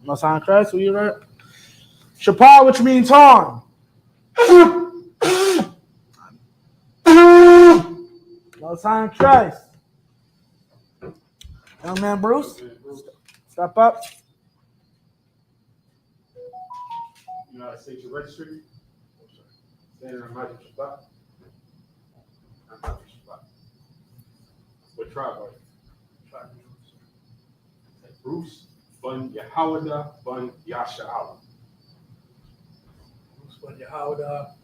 Most High in Christ, will you read? Shapar, which means horn. Most High in Christ. Young man Bruce, step up. United States Registry. Standing on Michael Shabbat. I'm Michael Shabbat. What tribe are you? Tribe. Bruce Bun Yahawada Bun Yasha'ala. Bruce Bun Yahawada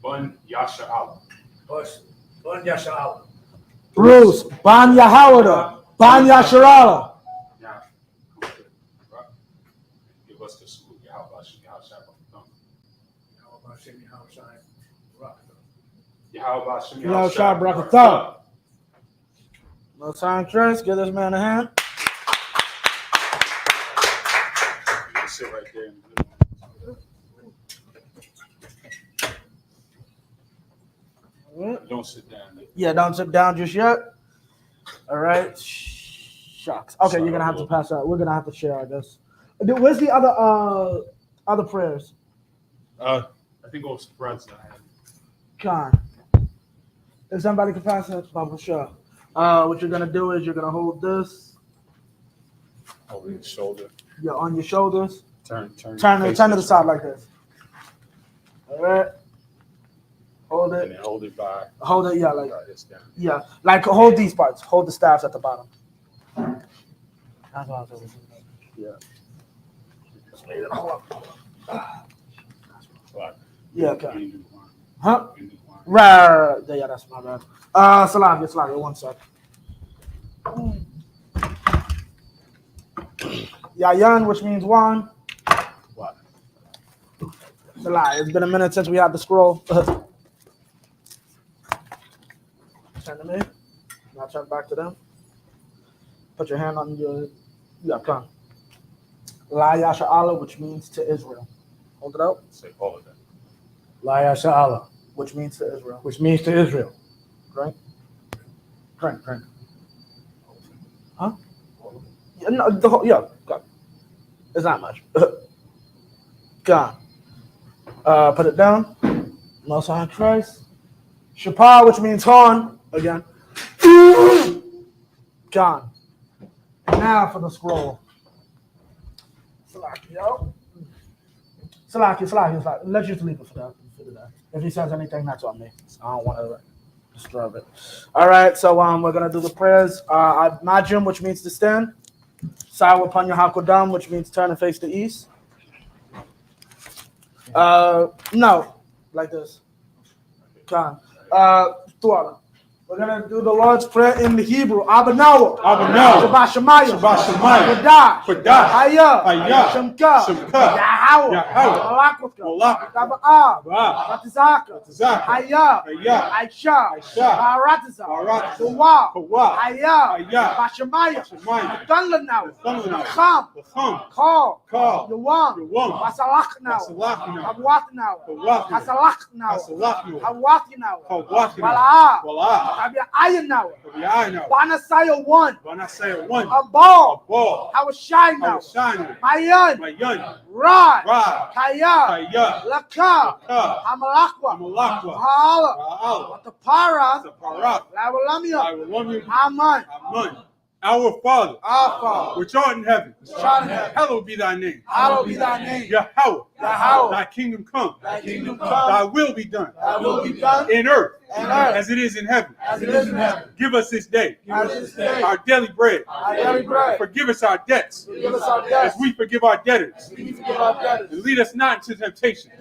Bun Yasha'ala. Bun Yasha'ala. Bruce Ban Yahawada Ban Yasharala. Now, give us the salute. Yahawah Shem Yahawah Shem Yahweh Shah Brakatah. Most High in Christ, give this man a hand. You can sit right there. Don't sit down. Yeah, don't sit down just yet. All right. Shucks. Okay, you're gonna have to pass out. We're gonna have to share, I guess. Where's the other prayers? I think it was Fred's that I had. Con. If somebody can pass it, Baba, sure. What you're gonna do is you're gonna hold this. Over your shoulder. Yeah, on your shoulders. Turn to the side like this. All right. Hold And it. then hold it by. Hold it. Yeah, like This down. yeah, like hold these parts. Hold the staffs at the bottom. That's what I was doing. Yeah. Yeah. Okay. Huh? Right. Yeah, that's my bad. Salakia, 1 sec. Yayan, which means one. What? It's been a minute since we had the scroll. Turn to me. Now turn back to them. Put your hand on your. Yeah, come. La Yasha Allah, which means to Israel. Hold it out. Say all of that. La Yasha'ala, Which means to Israel. which means to Israel. Drink. Huh? Yeah, no, the whole, yeah, go. It's not much. God. Put it down. Most High in Christ. Shapar, which means horn. Again. God. Now for the scroll. Salaki. Let's just leave it for that. If he says anything, that's on me. I don't want to disturb it. All right, so we're gonna do the prayers. Majim, which means to stand. Sawa Panya Hakodam, which means turn and face the east. No, like this. Tuala. We're going to do the Lord's Prayer in the Hebrew. Abanawa. Shabbat Shemayim. Kodash. Hayah. Shemka. Yahawah. Malakwaka. Taba'ah. Batizaka. Hayah. Aisha. Baratiza. Kawah. Hayah. Bashemayim. Tanlanawa. Cham. Call. Yawam. Basalachnawa. Abwatnawa. Hasalachnawa. Hawatinawa. Bala'ah. Ayanawa. Banasaya 1. A ball. Hawashai now. Mayan. Rod. Kaya. Laka. Hamalakwa. Mahala. Watapara. Lawalamia. Aman. Our Father, which art in heaven, hallowed be thy name. Yahweh, thy kingdom come. Thy will be done. In earth, as it is in heaven. Give us this day our daily bread. Forgive us our debts, as we forgive our debtors. And lead us not into temptation,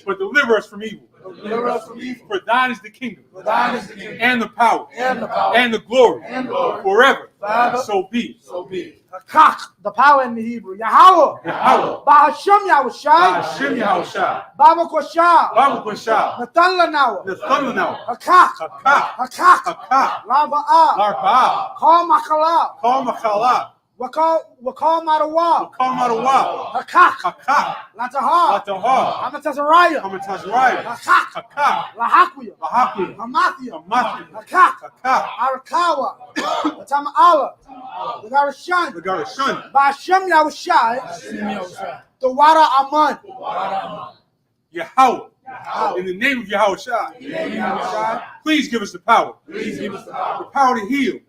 but deliver us from evil. For thine is the kingdom, and the power, and the glory, forever. So be. Kach, the power in the Hebrew. Yahweh. Bahasham Yahushai. Baba Koshah. Natan Lanawa. Hakach. Larba'ah. Kal Makala. Wakal Marawa. Hakach. Latahar. Hamatazariah. Hakach. Lahakuya. Hamathia. Hakach. Arakawa. Tama'ala. We got a shun. We got a shun. Ba'ashem Yahushai. The water Aman. Yahweh. In the name of Yahushai. Please give us the power. The power to heal.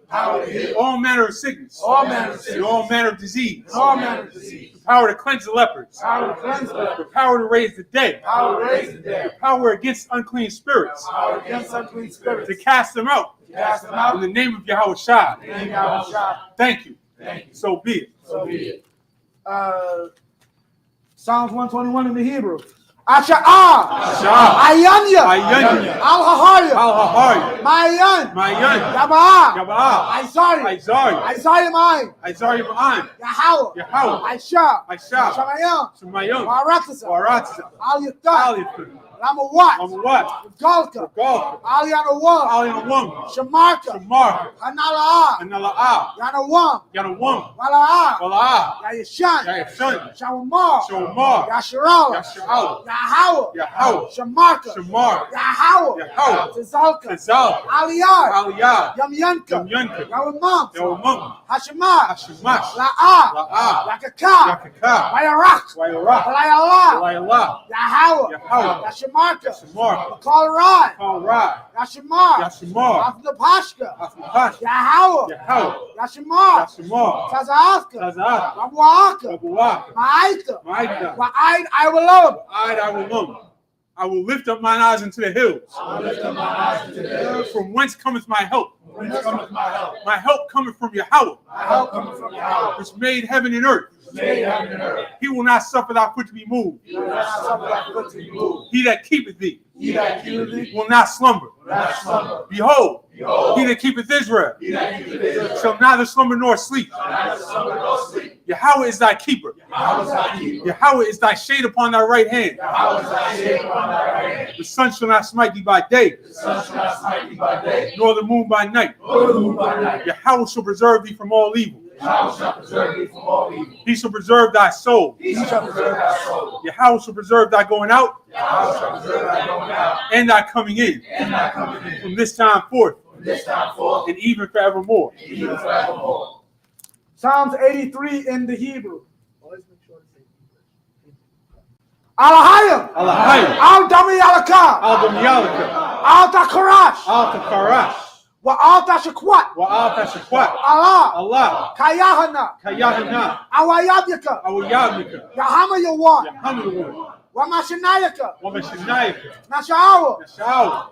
All manner of sickness. And all manner of disease. The power to cleanse the lepers. The power to raise the dead. The power against unclean spirits. To cast them out. In the name of Yahushai. Thank you. So be it. Psalms 121 in the Hebrew. Asha'ah. Ayanya. Al-Hahaya. Mayan. Gaba'ah. Isaiah Mine. Yahweh. Aisha. Shamayam. Waratasa. Al-Yattah. Ramawat. Galka. Alianawam. Shamarka. Hanala'ah. Yanawam. Wala'ah. Yayashan. Shawamar. Yasharal. Yahweh. Shamarka. Yahweh. Tizalka. Aliyah. Yamyanka. Yawamam. Hashemash. La'ah. Yakaka. Wayarak. Walayallah. Yahweh. Yashamarka. Kalrai. Yashimar. Afnapashka. Yahweh. Yashimar. Tazahka. Rabuaka. Ma'aita. Wa'aid I will love. I will lift up mine eyes into the hills. From whence cometh my help? My help cometh from Yahweh, which made heaven and earth. He will not suffer thy foot to be moved. He that keepeth thee will not slumber. Behold, he that keepeth Israel shall neither slumber nor sleep. Yahweh is thy keeper. Yahweh is thy shade upon thy right hand. The sun shall not smite thee by day, nor the moon by night. Yahweh shall preserve thee from all evil. He shall preserve thy soul. Yahweh shall preserve thy going out and thy coming in from this time forth and even forevermore. Psalms 83 in the Hebrew. Alahayim. Al-Dami Alaka. Al-Takarash. Wa'al-Tashakwat. Allah. Kayahana. Awayabyaka. Yahama Yawan. Wamashanayaka. Nashawa.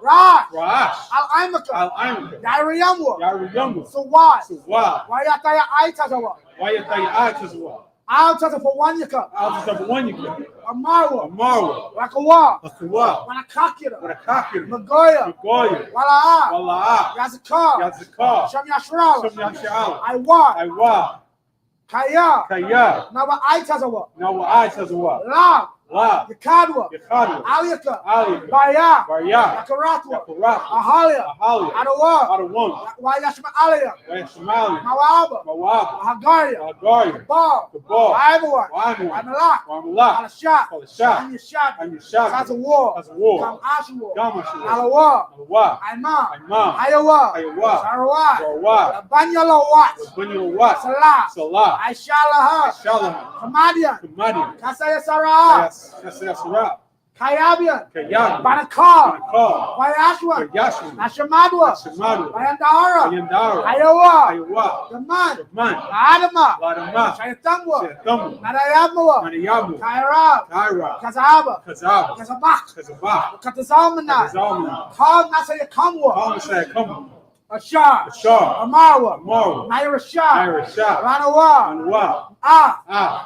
Rash. Al-Aimaka. Yariyamwa. Sawad. Wayataya Aitazawa. Al-Tata for Wanyaka. Amarwa. Rakawa. Wanakakira. Magoya. Walaa. Yazakar. Shamyashral. Aiwa. Kaya. Nawa Aitazawa. Yakadwa. Aliyaka. Baya. Yakaratwa. Ahalia. Adawa. Wayashma Alia. Mawaba. Hagaria. Bal. Ivawa. Amalak. Alashak. Amyashak. Kazawar. Kam Ashwa. Alawa. Aima. Ayawa. Sarawat. Banyalawat. Salah. Aishalaha. Hamadian. Kasaya Sarah. Kayabian. Banakar. Wayashwa. Nashamadwa. Bayandara. Ayawa. Daman. Adama. Shayatangwa. Nadayabwa. Kairab. Kazahaba. Kazabak. Katazalmana. Kal Nasayakamwa. Ashar. Amarwa. Nairashah. Ranawa.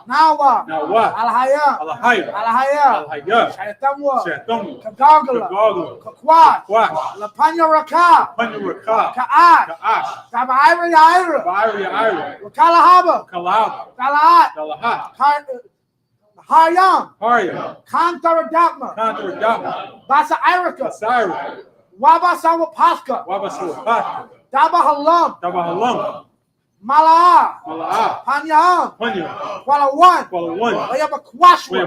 Nawa. Alahaya. Shayatamwa. Kagagala. Kakwat. Lapanya Raka. Ka'at. Tabaira. Wakalahaba. Kalahat. Haryam. Kantaradapma. Basa Irika. Wabasawa Paska. Dabahalam. Malaa. Panyam. Walawan. Wayabakwashwa.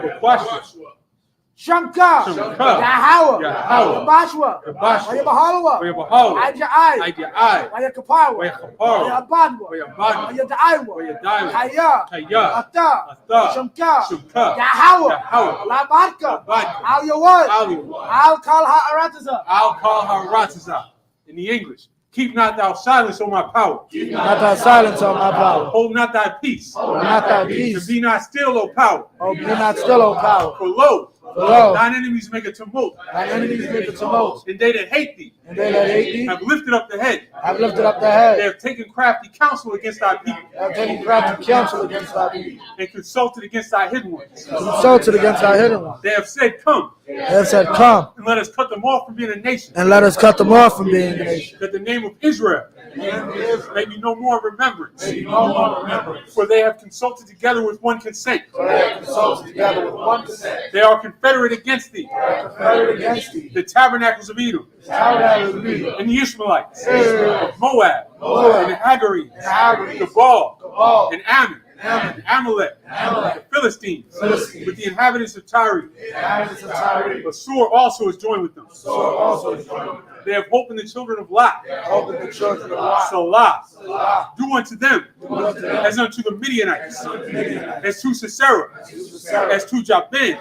Shamka, Shamka, Yahawa, Yahweh, Yabashwa, Yabashwa, Yabahalawa, Yahweh, Ajai, Ajai, Yakapawa, Yahweh, Yabadwa, Yabadwa, Yadaiwa, Yadaiwa, Kaya, Kaya, Ata, Ata, Shamka, Shamka, Yahawa, Yahweh, Labadka, Labadka, Al Yawad, Aliwa, Al Kal Ha'arataza. I'll call her Ratazah. In the English, keep not thou silence on my power. Not thy silence on my power. Hold not thy peace. Not thy And peace. be not still, O power. Oh, be not still, O power. For lo, Lo, thine enemies make a tumult. thine enemies make a tumult. And they that hate thee And they that hate thee have lifted up the head. have lifted up their They head. have taken crafty counsel against thy people. Have taken crafty counsel against thy people. And consulted against thy hidden ones. Consulted against thy hidden one. They have said, come, They have said, come, and let us cut them off from being a nation. and let us cut them off from being a nation. That the name of Israel may be no more in remembrance. No more remembrance. For they have consulted together with one consent. For they have consulted together with one consent. They are confederate against thee. Confederate against thee. The tabernacles of Edom, Tabernacle of Edom. and the Ishmaelites, Yeah. of Moab, Moab, and the Hagarenes, Hagarenes, Gebal, Gebal, and Ammon, Ammon, and Amalek, Amalek, the Philistines, Philistines, with the inhabitants of Tyre. inhabitants of Tyre. Assur also is joined with them. So also is joined. They have hope in the children of Lot. Open the children of Lot. Salah. Salah. Do unto them unto them as unto the Midianites, as to Sisera, as to Jabin,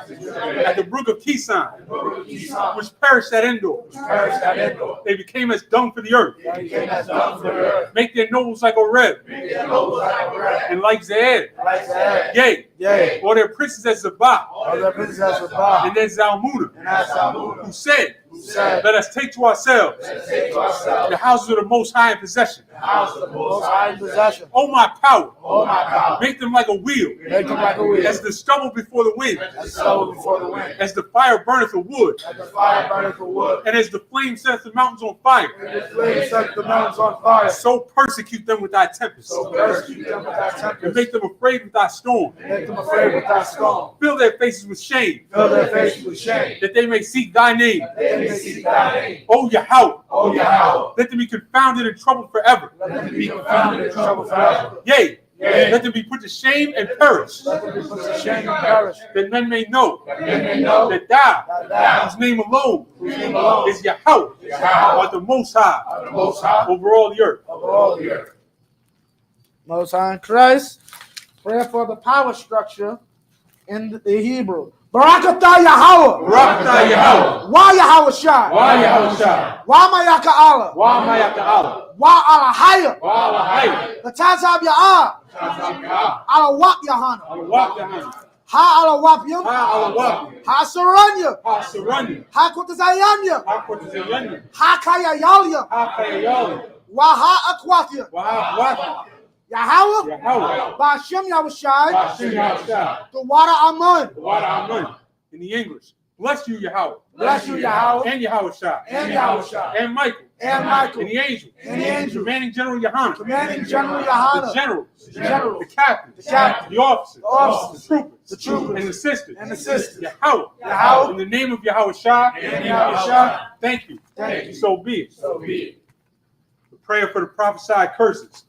at the brook of Kison, which perished at Endor. Perished at Endor. They became as dung for the earth. They became as dung for the earth. Make their nobles like Oreb, Their nobles like a rat. and like Zeed. Like that. Yea, Yea. or their princes as Zabah, All their princesses were bound. and then Zalmunna, And as Salmuna, who said, who said, let us take to ourselves let's take to ourselves the houses of the Most High in possession. the house of the Most High in possession. O my power, Oh my God. make them like a wheel, Make them like a wheel. as the stubble before the wind, As stubble before the wind. as the fire burneth the wood, As the fire burneth the wood. and as the flame sets the mountains on fire. And the flames set the mountains on fire. So persecute them with thy tempest, So persecute them with thy and tempest. make them afraid with thy storm. Make them afraid with thy storm. Fill their faces with shame, Fill their faces with shame. that they may seek thy name. They may seek thy name. O Yahweh, O Yahweh. let them be confounded and troubled forever. Let them be confounded in trouble forever. Yea, Yea. let them be put to shame and perish, Let them be put to shame and perish. that men may know That men may know that thou, that thou, whose name alone whose name alone is Yahweh, Yahweh, art the Most High are the Most High over all the earth. over all the earth. Most High in Christ. Prayer for the power structure in the Hebrew. Barakatah Yahweh. Barakatah Yahweh. Wa Yahweh Shai. Wa Yahweh Shai. Wa Mayaka Allah. Wa Mayaka Allah. Wa Alahaya. Wa Alahai. The Tazab Ya'ah. Ala Wap Yahana. Alawak Yahana. Ha Ala Wap Yum. Ha Alawak. Ha Saranya. Ha Saranya. Ha Kutazayanya. Ha Kortizayanya. Ha Kaya Yalia. Ha Kayayali. Wa Ha Aquatia. Wa Ha Wati. Yahweh. Yahweh. Ba'ashem Yahushai. Ba'ashem Yahushai. The water Amun. What Amen. In the English. Bless you, Yahweh. Bless you, Yahweh. And Yahweh Shai. And Yahushai. And Michael. And Michael. And the angel. And the angel. Commanding General Yohanan. Commanding General The Yohanan. generals. The generals. The captains. The captains. The officers. The officers. The troopers. The troopers. And the sisters. And the sisters. Yahweh. Yahweh. In the name of Yahweh Shai. And Yahushai. Thank you. Thank you. So be it. So be it. The prayer for the prophesied curses.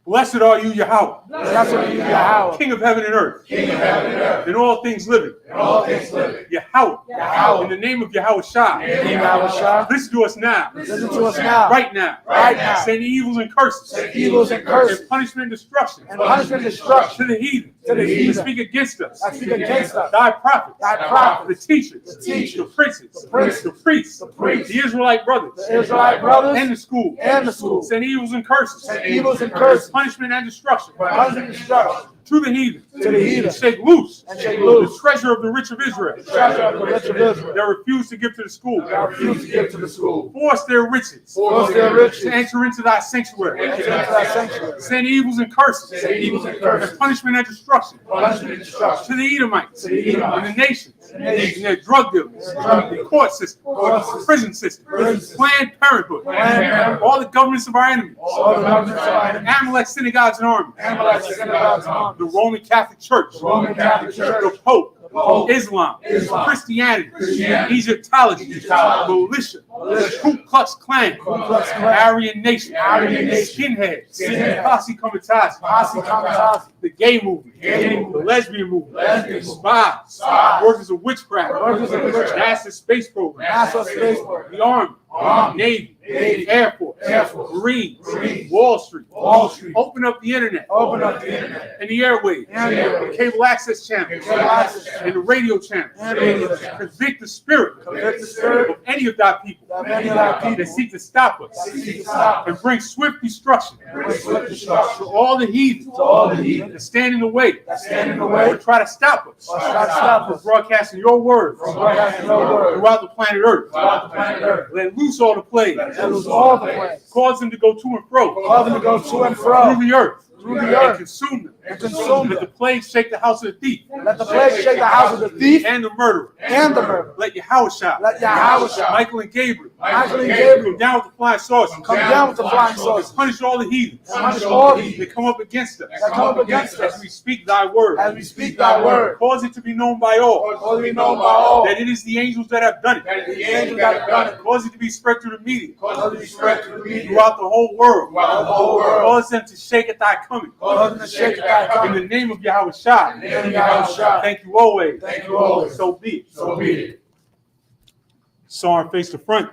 Blessed are you, Yahweh. Blessed are you, Yahweh. King of heaven and earth. King of heaven and earth. And all things living. And all things living. Yahweh. Yahweh. In the name of Yahweh Shai. In the name of Yahushai. Listen to us now. Listen to us now. Right now. Right now. Send evils and curses. Send evils and curses. And punishment and destruction. And punishment and destruction. To the heathen. To the heathen. That speak against us. That speak against us. Thy prophets. Thy prophets. The teachers. The teachers. The princes. The princes. The priests. The priests. The Israelite brothers. The Israelite brothers. And the school. And the school. Send evils and curses. Send evils and curses. Punishment and destruction. Punishment and destruction. To the heathen. To the heathen. And shake loose. And shake loose. The treasure of the rich of Israel. Treasure of the rich of Israel. That refuse to give to the school. That refuse to give to the school. Force their riches. Force their riches. To enter into thy sanctuary. Enter into thy sanctuary. Send evils and curses. Send evils and curses. And punishment and destruction. Punishment and destruction. To the Edomites. To the Edomites. And the nations. And the nations. And their drug dealers. And drug The dealers. court system. Court system. Prison system. Prison system. Planned Parenthood. Planned Parenthood. All the governments of our enemies. All the governments of our enemies. Amalek synagogues and armies. Amalek synagogues and armies. The Roman Catholic Church. The Roman Catholic Church. The Pope. Pope. Islam. Islam. Christianity. Christianity. Egyptology. Egyptology. Militia. Militia. Ku Klux Klan. Ku Klux Klan. Aryan Nation. Aryan Nation. Skinheads. Skinheads. Posse Comitatus. Posse Comitatus. The gay movement, the lesbian movement, spies, workers of witchcraft, NASA space program, the Army, Navy, Air Force, Marines, Wall Street. Open up the internet, and the airwaves, the cable access channels, and the radio channels. Convict the spirit of any of thy people that seek to stop us and bring swift destruction to all the heathens that stand in the way or try to stop us from broadcasting your word throughout the planet Earth. Let loose all the plagues. Cause them to go to and fro through the earth. And consume them. Let the plague shake the house of the thief. And the murderer. Let Yahushua, Michael and Gabriel, come down with the flying saucers. And punish all the heathens that come up against us. As we speak thy word. Cause it to be known by all. That it is the angels that have done it. Cause it to be spread through the media. Throughout the whole world. Cause them to shake at thy coming. In the name of Yahushua. Thank you always. So be it. Sarn face to front.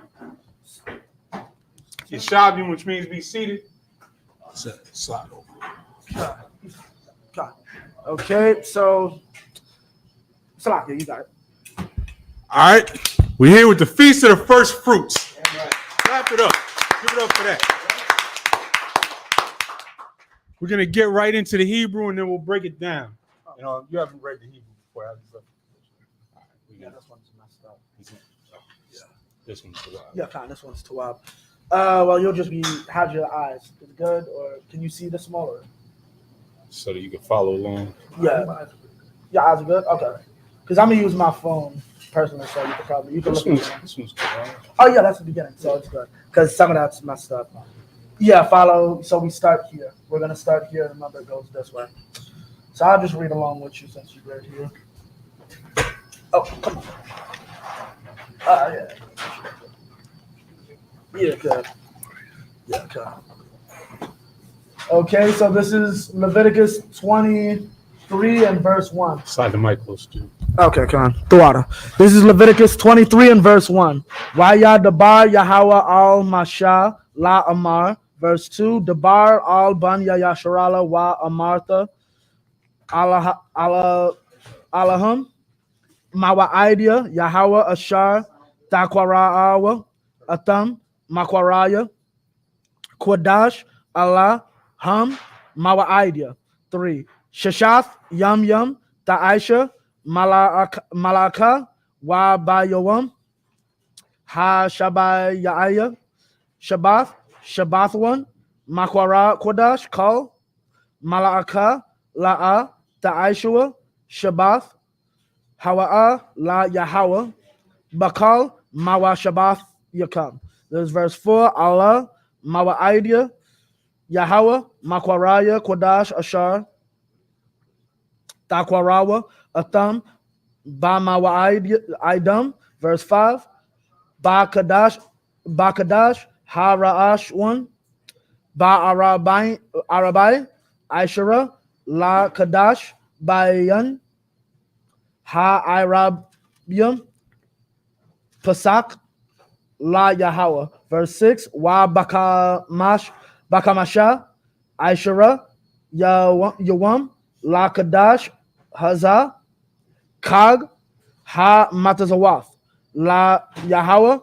Yeshavium, which means be seated. Slide over. Okay, so Salaki, you got it. All right. We're here with the Feast of the First Fruits. Clap it up. Give it up for that. We're going to get right into the Hebrew and then we'll break it down. You know, you haven't read the Hebrew before. Yeah, this one's messed up. This one's too loud. Yeah, fine. This one's too loud. Well, you'll just be, how's your eyes? Is it good, or can you see the smaller? So that you can follow along. Yeah. Your eyes are good? Okay. Because I'm going to use my phone personally, so you can look at it. This one's good. Oh, yeah, that's the beginning, so it's good. Because some of that's messed up. Yeah, follow. So we start here. We're going to start here. Remember, it goes this way. So I'll just read along with you since you read here. Oh, come on. Yeah. Yeah, good. Yeah, good. Okay, so this is Leviticus 23 and verse 1. Slide the mic close to you. Okay, come on. Thawada. This is Leviticus 23 and verse 1. Waya dabar Yahweh al Masha la Amar. Verse 2. Dabar al ban Yasharala wa Amartha. Allahum. Mawa idea. Yahweh Ashar. Takwara Atam. Makwaraya. Quadash. Allah. Hum. Mawa idea. 3. Shashath. Yum. Ta'aisha. Malaka. Wa Bayawam. Ha Shabayaya. Shabbath. Shabbathwan, Makwara Kodash, Kal, Mala'aka, La'a, Ta'aishua, Shabbath, Hawa'a, La Yahweh, Bakal, Mawa Shabbath Yakam. There's verse 4, Allah, Mawa Idea, Yahweh, Makwaraya, Kodash, Ashar, Takwarawa, Atam, Ba Mawa Idam, verse 5, Bakadash, Hara'ash 1, Arabai, Aishara, La Kadash, Bayan, Ha'irabyam, Pasak, La Yahweh. Verse 6, Wa Bakamasha, Aishara, Yawam, La Kadash, Hazah, Kag, Ha Matazawath, La Yahweh,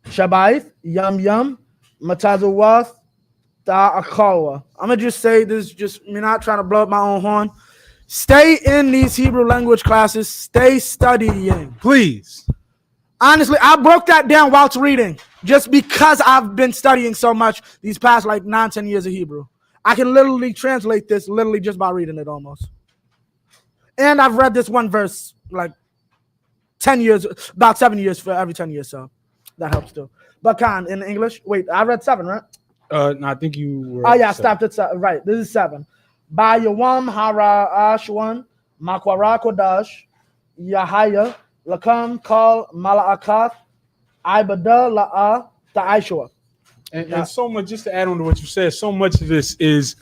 Shabaith, Yum, Matazawath, Ta'akawa. I'm going to just say this, you're not trying to blow up my own horn. Stay in these Hebrew language classes. Stay studying. Please. Honestly, I broke that down whilst reading just because I've been studying so much these past 9-10 years of Hebrew. I can literally translate this just by reading it almost. And I've read this one verse 10 years, about 7 years for every 10 years, so that helps too. But Khan, in English, wait, I read 7, right? No, I think you were. Oh, yeah, I stopped at 7. Right, this is 7. Ba Yawam Hara Ashwan, Makwara Kodash, Yahaya, Lakam Kal Mala'akath, Ibada La'a Ta'aishua. And so much, just to add on to what you said, so much of this is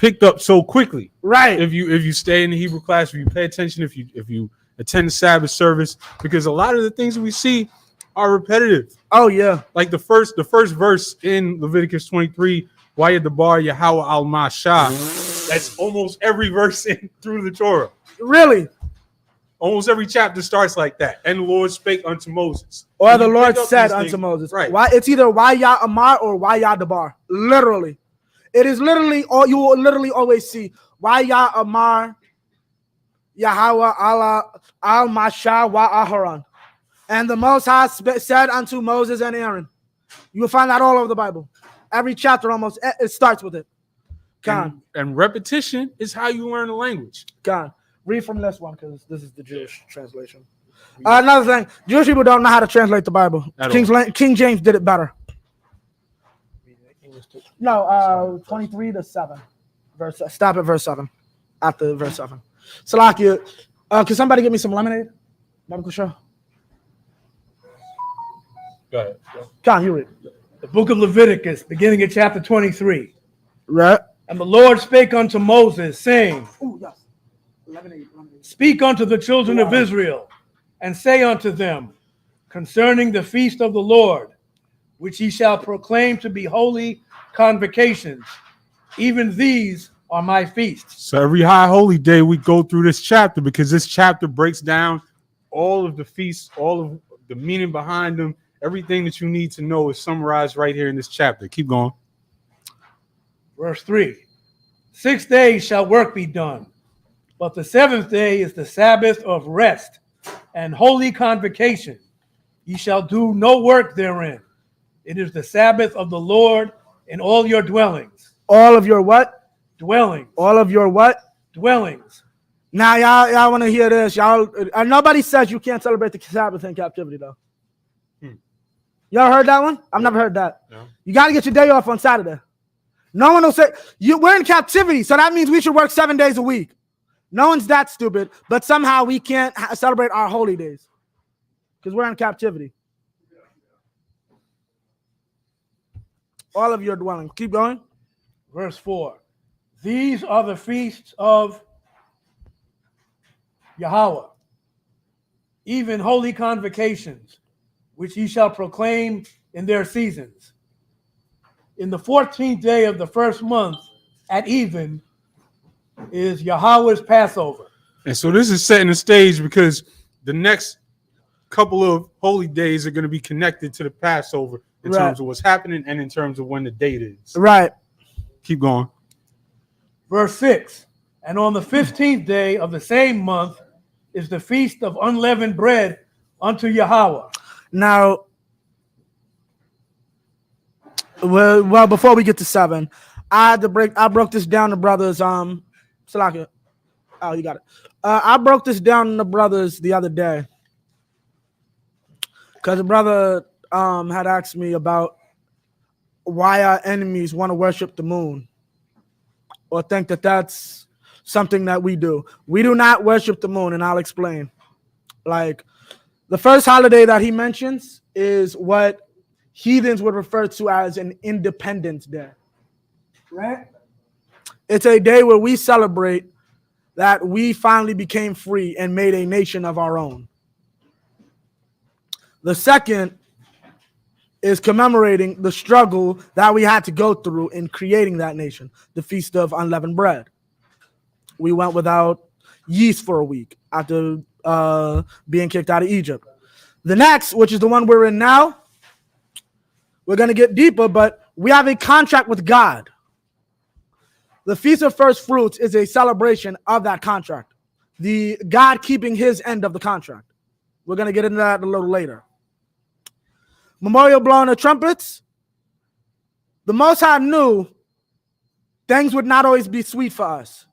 picked up so quickly. Right. If you stay in the Hebrew class, if you pay attention, if you attend the Sabbath service, because a lot of the things we see are repetitive. Oh yeah. Like the first verse in Leviticus 23, Wayad Bar Yahweh al Mashah. That's almost every verse in through the Torah. Really? Almost every chapter starts like that. And the Lord spake unto Moses. Or And the you Lord pick up said these unto things, Moses. right? Why? It's either Waya Amar or Waya Dabar. Literally. It is literally all you will literally always see. Waya Amar Yahweh Allah al Mashah wa Aharon. And the Most High said unto Moses and Aaron. You will find that all over the Bible. Every chapter almost it starts with it. And repetition is how you learn the language. Read from this one because this is the Jewish translation. Another thing, Jewish people don't know how to translate the Bible. King James did it better. No, 23 to 7. Stop at verse 7. After verse 7. Salakia, can somebody give me some lemonade? Bible show. Go ahead. Con, you read. The book of Leviticus, beginning at chapter 23. Right. And the Lord spake unto Moses, saying, Oh, yes. Lemonade. Speak unto the children of Israel, and say unto them, concerning the feast of the Lord, which ye shall proclaim to be holy convocations, even these are my feasts. So every high holy day we go through this chapter because this chapter breaks down all of the feasts, all of the meaning behind them. Everything that you need to know is summarized right here in this chapter. Keep going. Verse 3. 6 days shall work be done, but the seventh day is the Sabbath of rest and holy convocation. Ye shall do no work therein. It is the Sabbath of the Lord in all your dwellings. All of your what? Dwellings. All of your what? Dwellings. Now, y'all want to hear this. Nobody says you can't celebrate the Sabbath in captivity, though. Y'all heard that one? I've never heard that. No. You got to get your day off on Saturday. No one will say, we're in captivity, so that means we should work 7 days a week. No one's that stupid, but somehow we can't celebrate our holy days because we're in captivity. All of your dwellings. Keep going. Verse 4. These are the feasts of Yahweh, even holy convocations, which ye shall proclaim in their seasons. In the 14th day of the first month at even is Yahweh's Passover. And so this is setting the stage because the next couple of holy days are going to be connected to the Passover in terms of what's happening and in terms of when the date is. Right. Keep going. Verse 6. And on the 15th day of the same month is the feast of unleavened bread unto Yahweh. Now, well, before we get to 7, I broke this down to brothers. Salakia. Oh, you got it. I broke this down to brothers the other day because a brother had asked me about why our enemies want to worship the moon or think that that's something that we do. We do not worship the moon, and I'll explain. Like, the first holiday that he mentions is what heathens would refer to as an Independence Day. Right? It's a day where we celebrate that we finally became free and made a nation of our own. The second is commemorating the struggle that we had to go through in creating that nation, the Feast of Unleavened Bread. We went without yeast for a week after being kicked out of Egypt. The next, which is the one we're in now, we're going to get deeper, but we have a contract with God. The Feast of Firstfruits is a celebration of that contract. The God keeping his end of the contract. We're going to get into that a little later. Memorial blowing of trumpets. The Most High knew things would not always be sweet for us.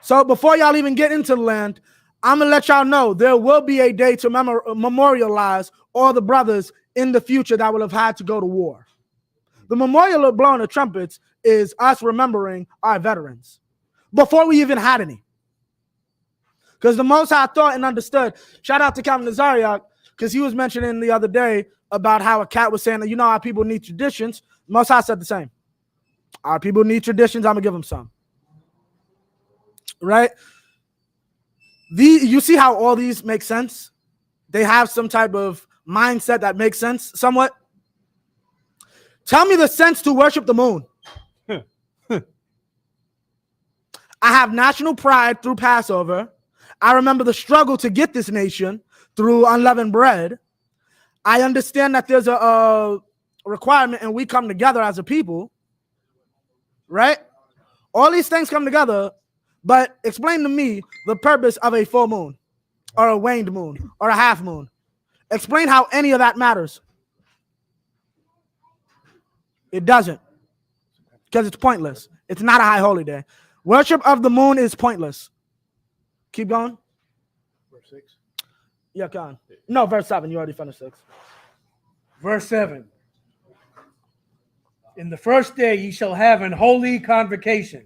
So before y'all even get into the land, I'm going to let y'all know there will be a day to memorialize all the brothers in the future that will have had to go to war. The memorial of blowing the trumpets is us remembering our veterans before we even had any. Because the Most High thought and understood. Shout out to Captain Nazariak, because he was mentioning the other day about how a cat was saying that, you know, our people need traditions. Most High said the same. Our people need traditions. I'm going to give them some. right? You see how all these make sense? They have some type of mindset that makes sense somewhat. Tell me the sense to worship the moon. I have national pride through Passover. I remember the struggle to get this nation through unleavened bread. I understand that there's a requirement and we come together as a people, right? All these things come together, but explain to me the purpose of a full moon or a waned moon or a half moon. Explain how any of that matters. It doesn't, because it's pointless. It's not a high holy day. Worship of the moon is pointless. Keep going. Verse 6. Yeah, come on. No, verse 7. You already finished 6. Verse 7. In the first day ye shall have an holy convocation.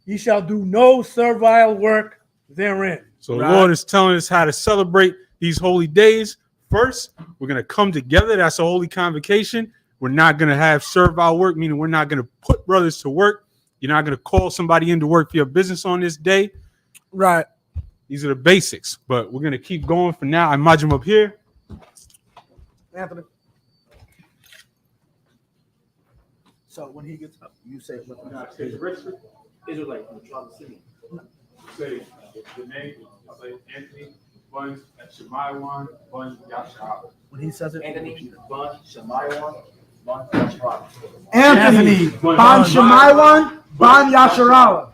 Ye shall do no servile work therein. So the Lord is telling us how to celebrate these holy days. First, we're going to come together. That's a holy convocation. We're not going to have servile work, meaning we're not going to put brothers to work. You're not going to call somebody in to work for your business on this day. Right. These are the basics, but we're going to keep going for now. I imagine him up here. Anthony. So when he gets up, you say it with him. Israelite from the tribe of Simeon. Say the name. I'll say Anthony Buns Shemaiwan Buns Yashar. When he says it, Anthony Bun Shemaiwan Bun Yashar. Anthony Ban Shemaiwan Ban Yasharawa.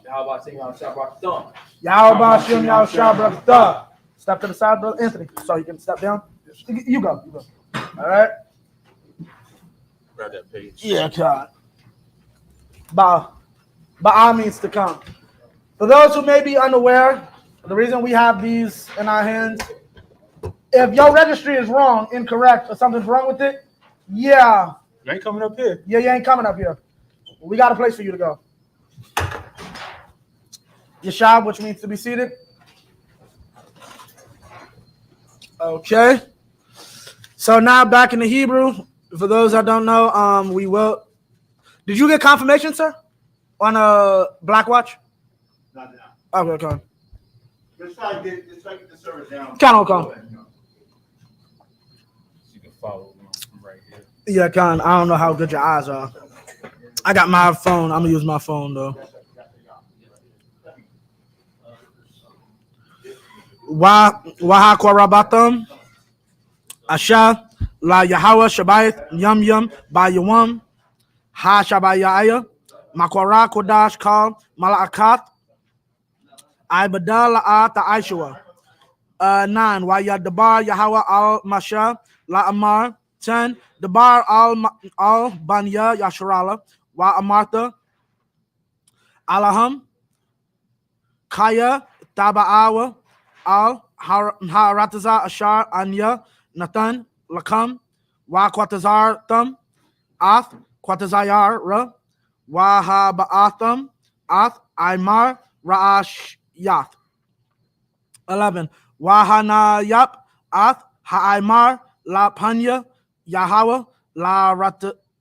How about singing on Shabbat Thumb? Yahweh Shem Yahweh. Step to the side, brother Anthony, so you can step down. You go. All right. Grab that page. Yeah, God. Ba'a means to come. For those who may be unaware, the reason we have these in our hands, if your registry is wrong, incorrect, or something's wrong with it, yeah. You ain't coming up here. Yeah, you ain't coming up here. We got a place for you to go. Yashab, which means to be seated. Okay. So now back in the Hebrew. For those that don't know, we will. Did you get confirmation, sir, on a Black Watch? Not now. Okay, okay. Let's try to get the service down. Come. You can follow from right here. Yeah, Con. I don't know how good your eyes are. I got my phone. I'm gonna use my phone though. Waha Kwarabatam Asha La Yahweh Shabbat Yum Yum Ba Yawam Ha Shabayaya Makwara Kodash Kal Malaakat Ibada La Ta Aishua 9 Waya Dabar Yahweh Al Masha La Amar 10 Dabar Al Banya Yasharala Wa Amartha Alaham Kaya Tabaawa Al Harataza Ashar Anya Nathan Lakam Wa Quatazar Thum Ath Quatazayar Ra Wa Habaatham Ath Aymar Ra'ash Yath 11 Wahana Yap Ath Ha'aymar La Panya Yahawa La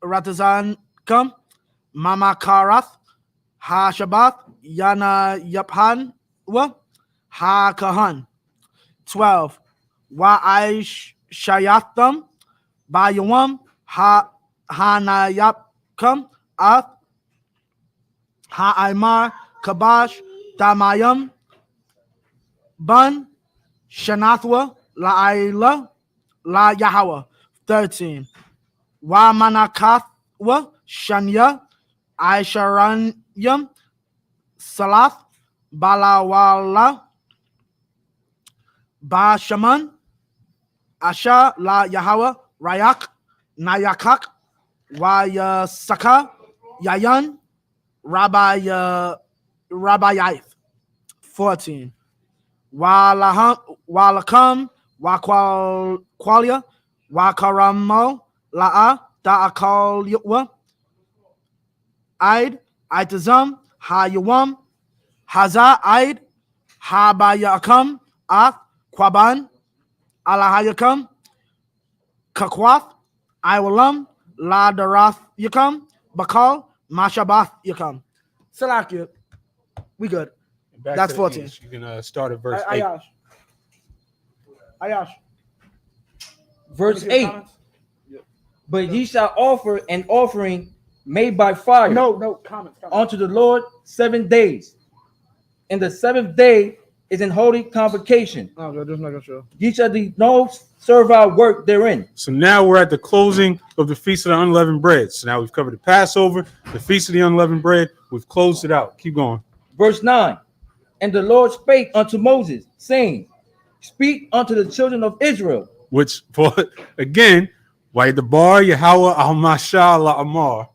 Ratazan Kam Mama Karath Ha Shabbat Yana Yaphan Wa Ha Kahan 12 Wa Aish Shayatham Ba Yawam Ha Hanayapkam Ath Ha Aymar Kabash Tamayam Ban Shanathwa La Aila La Yahweh 13 Wa Manakathwa Shanya Aisharanyam Salath Balawala Ba Shaman Asha La Yahweh Rayak Nayakak Wayasaka Yayan Rabbi Yaith 14 Walakam Wakwalia Wakaramo La'a Ta'akal Yukwa Aid Aitazam Hayawam Haza Aid Habayakam Ath Kwaban Alahayakam Kakwath Iwalam La Darath Yakam Bakal Mashabath Yakam. Salakia. We good. Back That's to the 14. English. You can start at verse 8. Ayash. Verse Any 8. comments? But ye shall offer an offering made by fire No, comments. unto the Lord 7 days. And the 7th day is in holy convocation. Oh, good. Just making sure. Ye shall do no servile work therein. So now we're at the closing of the Feast of the Unleavened Bread. So now we've covered the Passover, the Feast of the Unleavened Bread. We've closed it out. Keep going. Verse 9. And the Lord spake unto Moses, saying, Speak unto the children of Israel. Which, again, why the bar Yahweh al-Mashal Amar.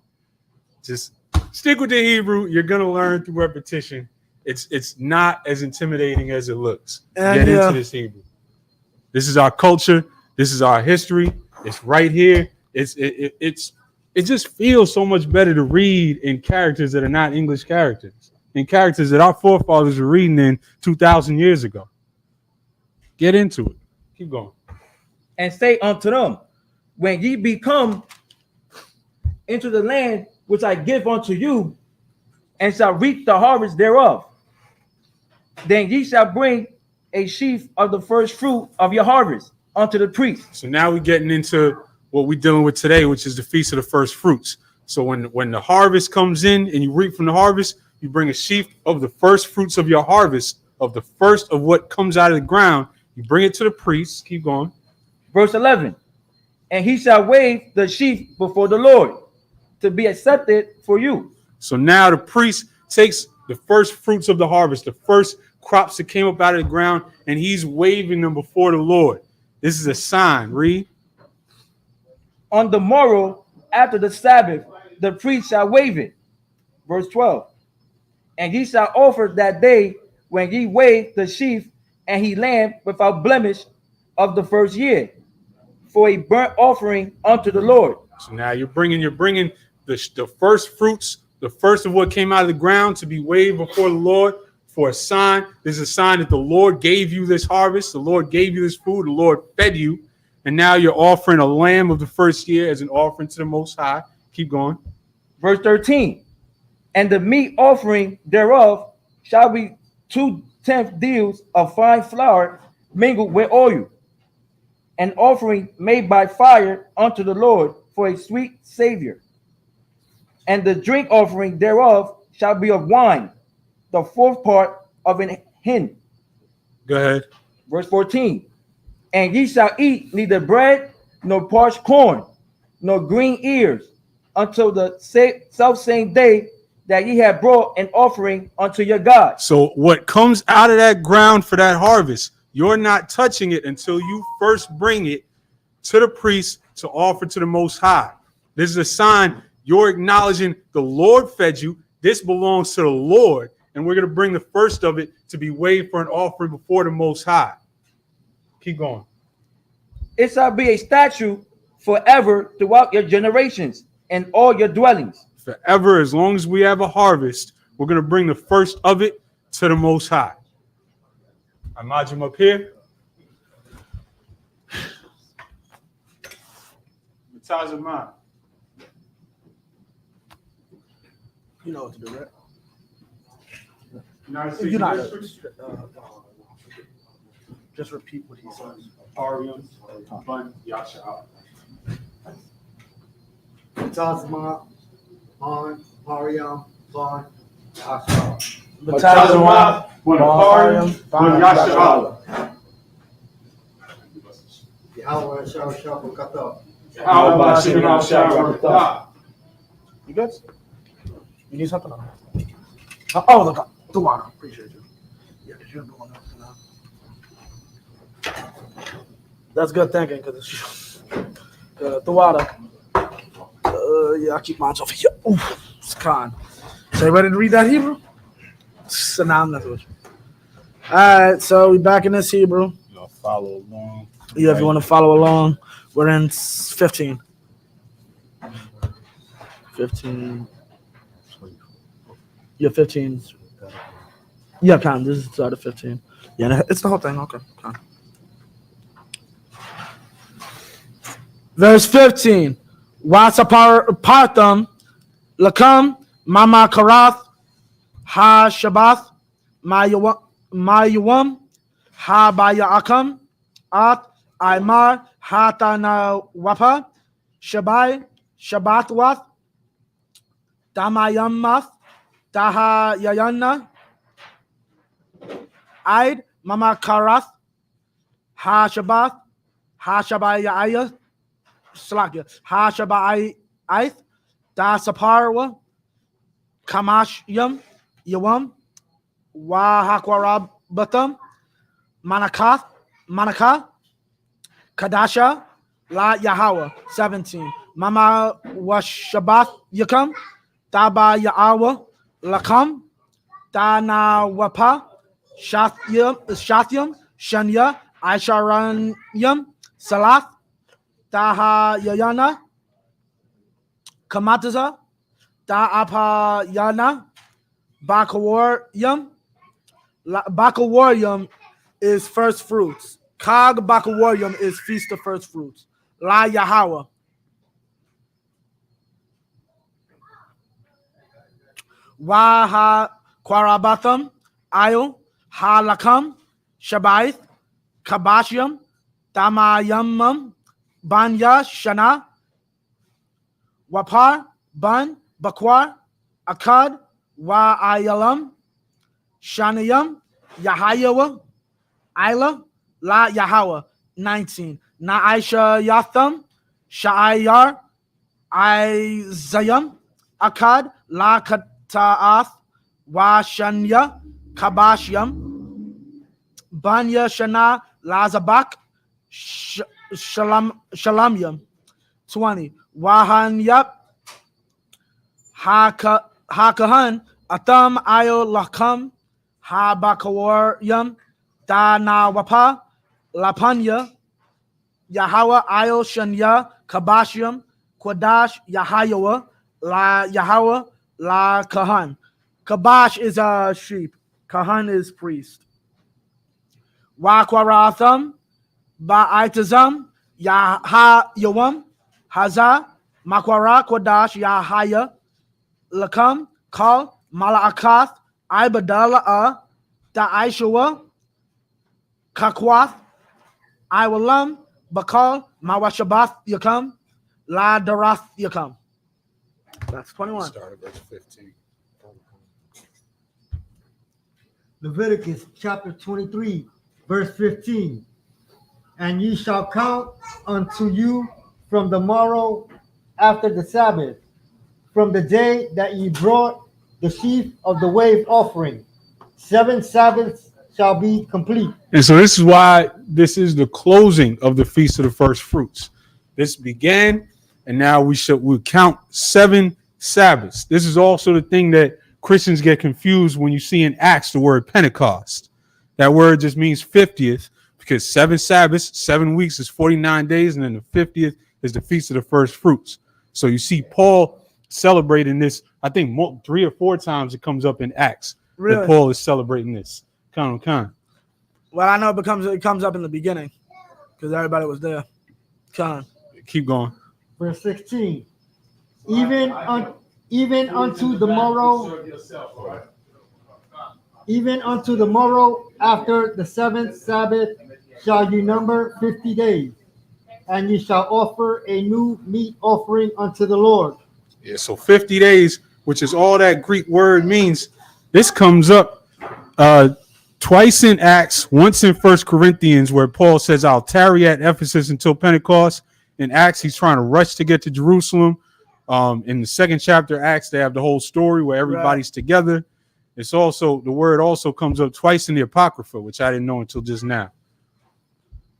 Just stick with the Hebrew. You're gonna learn through repetition. It's not as intimidating as it looks. And Get into this Hebrew. This is our culture. This is our history. It's right here. It just feels so much better to read in characters that are not English characters, in characters that our forefathers were reading in 2,000 years ago. Get into it. Keep going. And say unto them, When ye be come into the land which I give unto you, and shall reap the harvest thereof, then ye shall bring a sheaf of the first fruit of your harvest unto the priest. So now we're getting into what we're dealing with today, which is the Feast of the First Fruits. So when the harvest comes in and you reap from the harvest, you bring a sheaf of the first fruits of your harvest, of the first of what comes out of the ground. You bring it to the priest. Keep going. Verse 11. And he shall wave the sheaf before the Lord to be accepted for you. So now the priest takes the first fruits of the harvest, the first crops that came up out of the ground, and he's waving them before the Lord. This is a sign. Read. On the morrow after the Sabbath, the priest shall wave it. Verse 12. And ye shall offer that day when ye wave the sheaf and he lamb without blemish of the first year, for a burnt offering unto the Lord. So now you're bringing the first fruits, the first of what came out of the ground, to be waved before the Lord for a sign. This is a sign that the Lord gave you this harvest. The Lord gave you this food. The Lord fed you. And now you're offering a lamb of the first year as an offering to the Most High. Keep going. Verse 13. And the meat offering thereof shall be 2/10 deals of fine flour mingled with oil, an offering made by fire unto the Lord for a sweet savior. And the drink offering thereof shall be of wine, the 4th part of an hin. Go ahead. Verse 14. And ye shall eat neither bread, nor parched corn, nor green ears, until the self-same day that ye have brought an offering unto your God. So what comes out of that ground for that harvest, you're not touching it until you first bring it to the priest to offer to the Most High. This is a sign you're acknowledging the Lord fed you. This belongs to the Lord, and we're going to bring the first of it to be waved for an offering before the Most High. Keep going. It shall be a statute forever throughout your generations and all your dwellings. Forever, as long as we have a harvest, we're going to bring the first of it to the Most High. I mod him up here. You know what to do, right? United You're not. States Just repeat what he says. Arium, Bun, Yasha. Tazma, On, Mariam, Von, Asha. Batazamah, Bun Arium, Bun Yasha. Yahweh Shah Shah Kata. How about Shimon al-Shah? You good? You need something? Oh, the water. Appreciate you. Yeah, because you're doing that. That's good thinking, because it's the water. Yeah, I keep mine over here. Oof, it's con. So you ready to read that Hebrew? So now I'm not with you. All right, so we back in this Hebrew. You'll follow along. Yeah, if you want to follow along, we're in 15. 15. Yeah, 15. Yeah, Con, this is start of 15. Yeah, it's the whole thing. Okay, Con. Verse 15. Wasapartham lakam Mama Karath, Ha Shabbath, Mayuam, Ha Bayakam, At Aymar, Hatana Wapa, Shabai, Shabbatwath, Damayamath, Daha Yayana, Aid, Mama Karath, Ha Shabbath, Ha Shabayaya, Slakia, Ha Shabai Aith, Da Saparwa, Kamash Yum, Yawam, Wahakwarabatam, Manaka, Kadasha, La Yahweh, 17. Mama Washabath Yakam, Daba Yahweh, Lakam, Dana Wapa, Shatyam, Shanya, Aisharanyam, Salath, Daha Yayana, Kamataza, Da Apa Yana, Bakawaryam. Bakawaryam is first fruits. Kag Bakawaryam is feast of first fruits. La Yahweh. Waha Kwarabatham, Ayo, Halakam, Shabaith, Kabashyam, Damayamam, Banya, Shana, Wapar, Ban, Bakwar, Akkad, Wa Ayalam, Shanayam, Yahayawa, Isla, La Yahweh, 19. Na'aisha Yatham, Sha'ayar, Izayam, Akkad, La Kata'ath, Wa Shanya, Kabashyam, Banya Shana, Lazabak, Shalamyam, 20. Wahanyap, Hakahan, Atham Ayo Lakam, Habakawaryam, Danawapa, Lapanya, Yahweh Ayo Shanya, Kabashyam, Kwadash, Yahayawa, La Yahweh, La Kahan. Kabash is a sheep. Kahan is priest. Wakwaratham, Ba'itazam, Yahayawam, Haza, Makwara, Kwadash, Yahaya, Lakam, Kal, Malakath, Ibadala, Da'aishawa, Kakwath, Iwalam, Bakal, Mawashabath Yakam, La Darath Yakam. That's 21. Start at verse 15. Leviticus chapter 23, verse 15. And ye shall count unto you from the morrow after the Sabbath, from the day that ye brought the sheaf of the wave offering. 7 Sabbaths shall be complete. And so this is why this is the closing of the Feast of the First Fruits. This began, and now we'll count 7 Sabbaths. This is also the thing that Christians get confused when you see in Acts the word Pentecost. That word just means 50th, because 7 Sabbaths, 7 weeks is 49 days, and then the 50th is the Feast of the First Fruits. So you see Paul celebrating this, I think 3 or 4 times it comes up in Acts. Really? That Paul is celebrating this. Con. Well, I know it comes up in the beginning because everybody was there. Con. Keep going. Verse 16. Even unto the morrow after the 7th Sabbath shall you number 50 days, and you shall offer a new meat offering unto the Lord. Yeah, so 50 days, which is all that Greek word means. This comes up twice in Acts, once in 1 Corinthians, where Paul says, I'll tarry at Ephesus until Pentecost. In Acts, he's trying to rush to get to Jerusalem. In the 2nd chapter of Acts, they have the whole story where everybody's together. It's also, the word also comes up twice in the Apocrypha, which I didn't know until just now.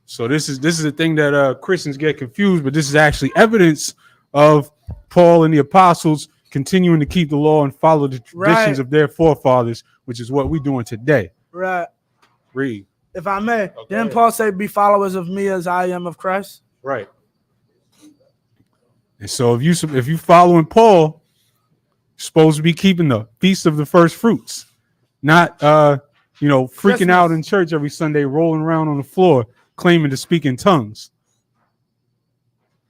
So this is a thing that Christians get confused, but this is actually evidence of Paul and the apostles continuing to keep the law and follow the traditions of their forefathers, which is what we're doing today. Right. Read. If I may, Okay. didn't Paul say, be followers of me as I am of Christ? Right. And so if you following Paul, you're supposed to be keeping the Feast of the First Fruits, not freaking Christmas. out in church every Sunday, rolling around on the floor, claiming to speak in tongues.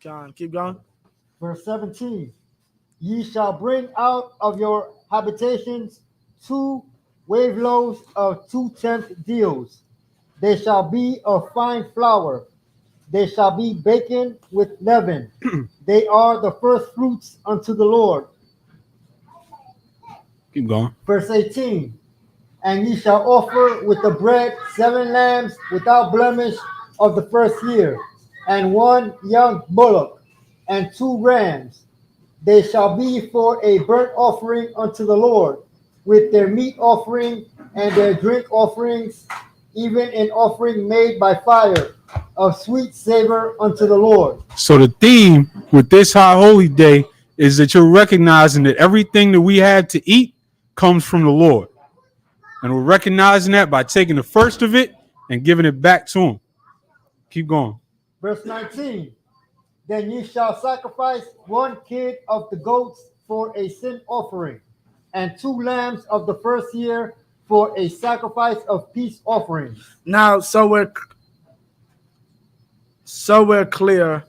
Con, keep going. Verse 17. Ye shall bring out of your habitations 2 wave loaves of 2/10 deals. They shall be of fine flour. They shall be baken with leaven. They are the first fruits unto the Lord. Keep going. Verse 18. And ye shall offer with the bread 7 lambs without blemish of the first year, and 1 young bullock, and 2 rams. They shall be for a burnt offering unto the Lord, with their meat offering and their drink offerings, even an offering made by fire of sweet savor unto the Lord. So the theme with this high holy day is that you're recognizing that everything that we had to eat comes from the Lord. And we're recognizing that by taking the first of it and giving it back to him. Keep going. Verse 19. Then ye shall sacrifice 1 kid of the goats for a sin offering, and 2 lambs of the first year for a sacrifice of peace offerings. Now, so we're clear.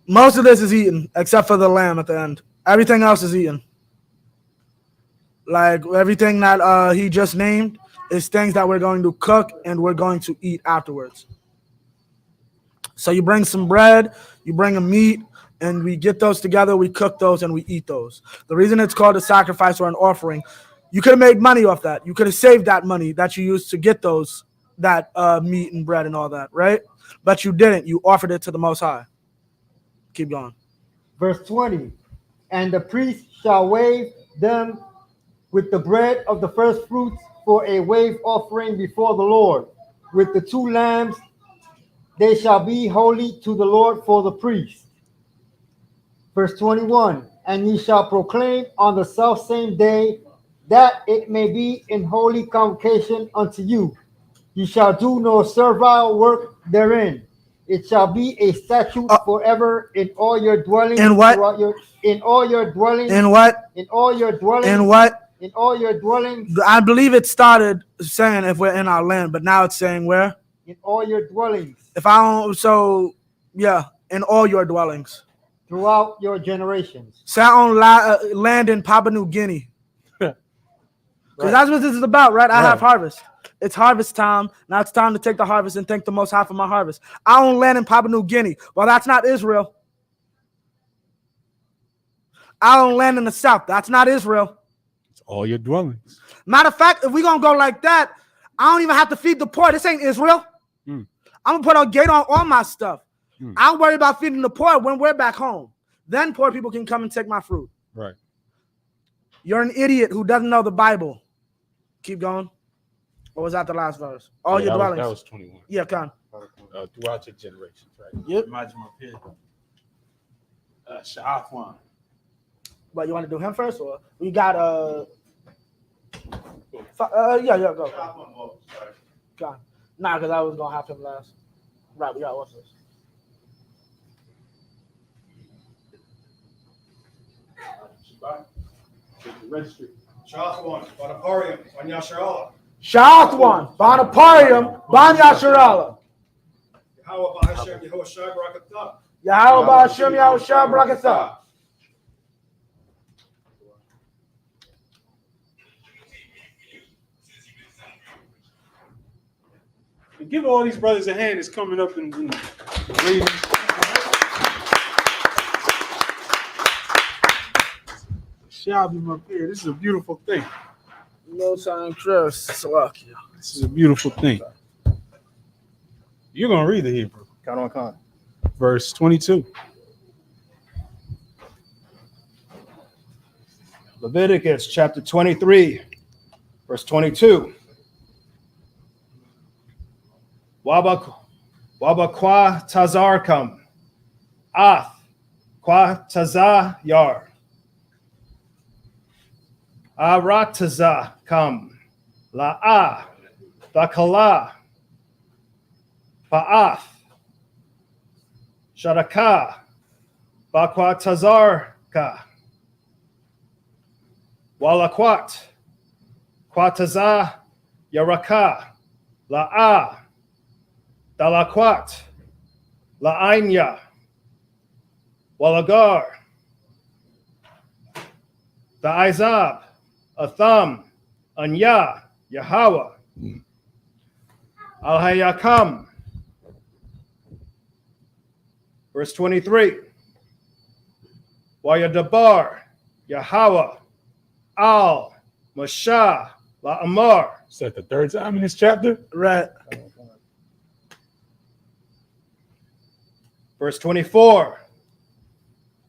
Most of this is eaten, except for the lamb at the end. Everything else is eaten. Like everything that he just named is things that we're going to cook and we're going to eat afterwards. So you bring some bread, you bring a meat, and we get those together, we cook those, and we eat those. The reason it's called a sacrifice or an offering, you could have made money off that. You could have saved that money that you used to get that meat and bread and all that, right? But you didn't. You offered it to the Most High. Keep going. Verse 20. And the priest shall wave them with the bread of the first fruits for a wave offering before the Lord. With the 2 lambs, they shall be holy to the Lord for the priest. Verse 21. And ye shall proclaim on the selfsame day that it may be in holy convocation unto you. Ye shall do no servile work therein. It shall be a statute forever in all your dwellings. In what? In all your dwellings. In what? In all your dwellings. In what? In all your dwellings. I believe it started saying if we're in our land, but now it's saying where? In all your dwellings. If I don't, so yeah, in all your dwellings. Throughout your generations. Say I own land in Papua New Guinea. Because that's what this is about, right? I have harvest. It's harvest time. Now it's time to take the harvest and thank the Most High for my harvest. I own land in Papua New Guinea. Well, that's not Israel. I own land in the south. That's not Israel. It's all your dwellings. Matter of fact, if we're going to go like that, I don't even have to feed the poor. This ain't Israel. I'm going to put a gate on all my stuff. I'll worry about feeding the poor when we're back home. Then poor people can come and take my fruit. Right. You're an idiot who doesn't know the Bible. Keep going. Or was that the last verse? All your dwellings. That was 21. Yeah, come on. Throughout your generations, right? Yep. Imagine up here. Sha'afwan. But you want to do him first, or we got yeah, go. Come on. Nah, because I was gonna have him last. Right, we got what's this? Registry. Sha'afwan, Bonaparium, Banyasharala. Sha'afwan, Bonaparium, Banyasharala. Yahweh Ba'ashem, Yehoshua Shai Barakatah. Yahweh Ba'ashem, Yahushua Barakatah. Give all these brothers a hand that's coming up and reading. Shabby up here. This is a beautiful thing. No time, Chris. Salakia. This is a beautiful thing. You're going to read the Hebrew. Count on Khan. Verse 22. Leviticus chapter 23, verse 22. Waba kwa tazar kam, ath kwa tazar yar, arataza kam, la dakala, pa'ath, sharaka, bakwa tazar ka, walakwat, kwataza yaraka, la Dalakwat, La'ainya, Walagar, the Izab, Atham, Anya, Yahweh, Al Hayakam. Verse 23. Wayadabar, Yahweh, Al, Mashah, La'amar. Is that the third time in this chapter? Right. Verse 24.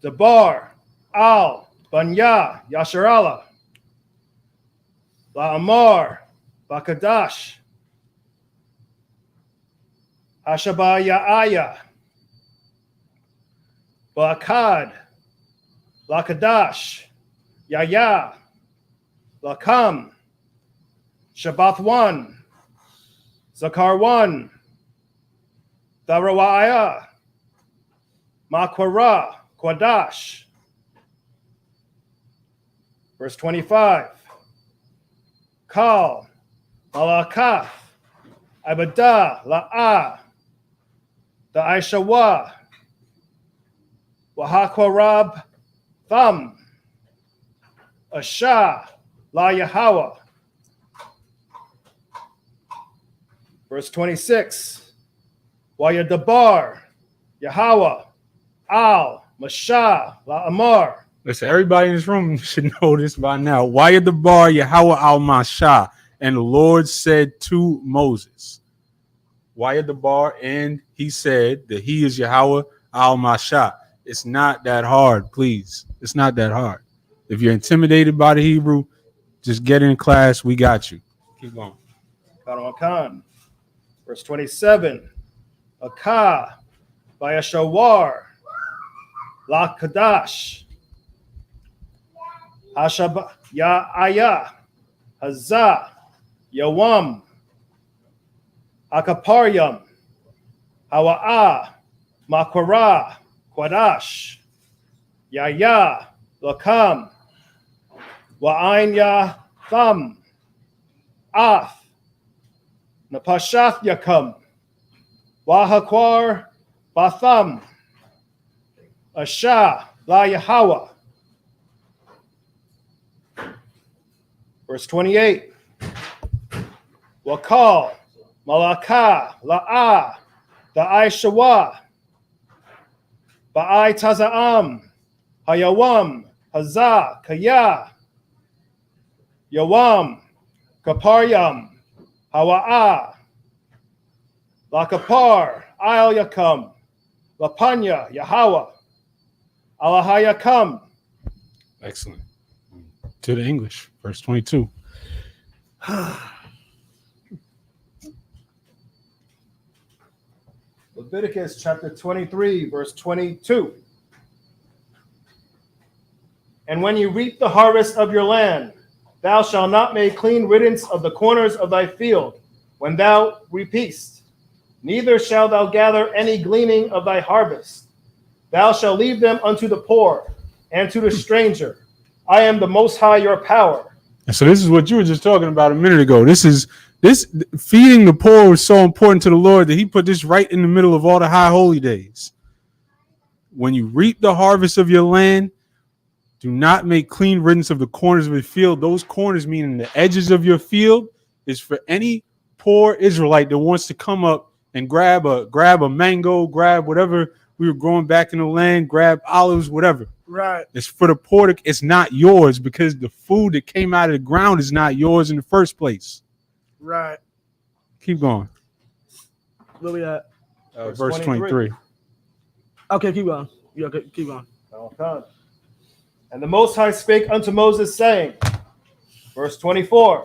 Dabar, Al, Banya, Yasharala, La'amar, Bakadash, Hashabaya'aya, Ba'akad, Lakadash, Yaya, Lakam, Shabbath 1, Zakar 1, Darawaya, Makwara, Quadash. Verse 25. Kal, Malakaf, Abadah, La'ah, the Aishawa, Wahakwarab, Tham, Ashah, La Yahweh. Verse 26. Wayadabar, Yahweh, Al, Mashah, La Amar. Listen, everybody in this room should know this by now. Wayadabar Yahweh al Mashah, and the Lord said to Moses, Wayadabar, and he said that he is Yahweh al Mashah. It's not that hard, please. It's not that hard. If you're intimidated by the Hebrew, just get in class. We got you. Keep going. Khan. Verse 27. Akah, Bayashawar, La Kadash, Hashab Ya'aya, Hazah, Yawam, Akaparyam, Hawa'ah, Makwara, Quadash, Yaya, Lakam, Wa'ain Ya Tham, Af, Napashath Yakam, Wahakwar Batham, Ashah La Yahweh. Verse 28. Wakal Malakah La'ah Da'ai Shawa Ba'ai Taza'am Hayawam Hazah Kaya Yawam Kaparyam Hawa'ah Lakapar Al Yakam Lapanya Yahweh Alahayakam. Excellent. To the English, verse 22. Leviticus chapter 23, verse 22. And when you reap the harvest of your land, thou shalt not make clean riddance of the corners of thy field when thou reapest, neither shalt thou gather any gleaning of thy harvest. Thou shalt leave them unto the poor and to the stranger. I am the Most High, your power. And so this is what you were just talking about a minute ago. This feeding the poor was so important to the Lord that he put this right in the middle of all the high holy days. When you reap the harvest of your land, do not make clean riddance of the corners of the field. Those corners, meaning the edges of your field, is for any poor Israelite that wants to come up and grab a mango, grab whatever we were growing back in the land, grab olives, whatever. Right. It's for the poor. It's not yours because the food that came out of the ground is not yours in the first place. Right. Keep going. Where we at? Verse 23. Okay, keep going. Yeah, okay, keep going. Okay. And the Most High spake unto Moses, saying, verse 24,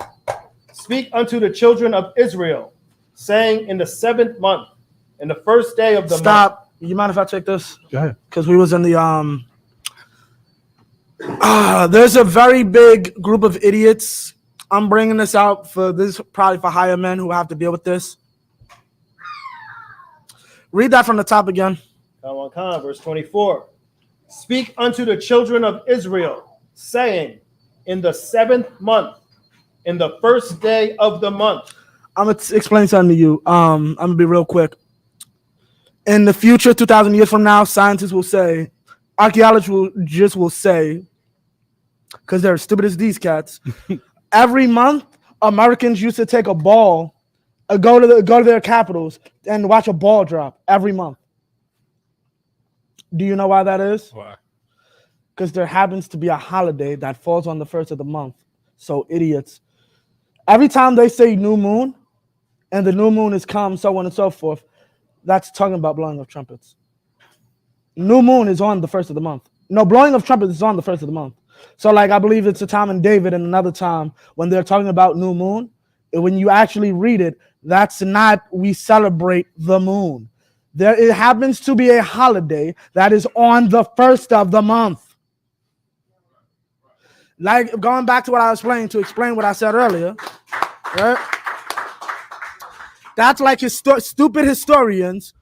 speak unto the children of Israel, saying, in the 7th month, in the first day of the month. Stop. You mind if I take this? Go ahead. Because we was in the there's a very big group of idiots. I'm bringing this out for this, probably for higher men who have to deal with this. Read that from the top again. Verse 24. Speak unto the children of Israel, saying, in the 7th month, in the first day of the month. I'm going to explain something to you. I'm going to be real quick. In the future, 2,000 years from now, scientists will say, archaeologists will say because they're as stupid as these cats. Every month, Americans used to take a ball, go to their capitals and watch a ball drop every month. Do you know why that is? Why? Because there happens to be a holiday that falls on the first of the month. So idiots. Every time they say new moon, and the new moon is come, so on and so forth, that's talking about blowing of trumpets. New moon is on the first of the month. No, blowing of trumpets is on the first of the month. So, like, I believe it's a time in David and another time when they're talking about new moon. When you actually read it, that's not we celebrate the moon. It happens to be a holiday that is on the first of the month. Like, going back to what I was explaining to explain what I said earlier, right? That's like stupid historians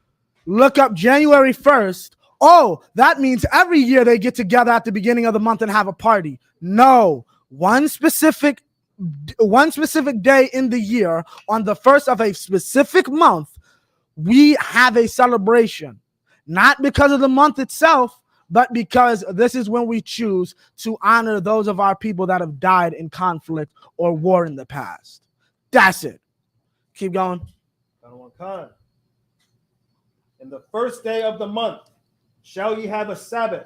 look up January 1st. Oh, that means every year they get together at the beginning of the month and have a party. No, one specific day in the year on the first of a specific month, we have a celebration, not because of the month itself, but because this is when we choose to honor those of our people that have died in conflict or war in the past. That's it. Keep going. In the first day of the month shall ye have a Sabbath,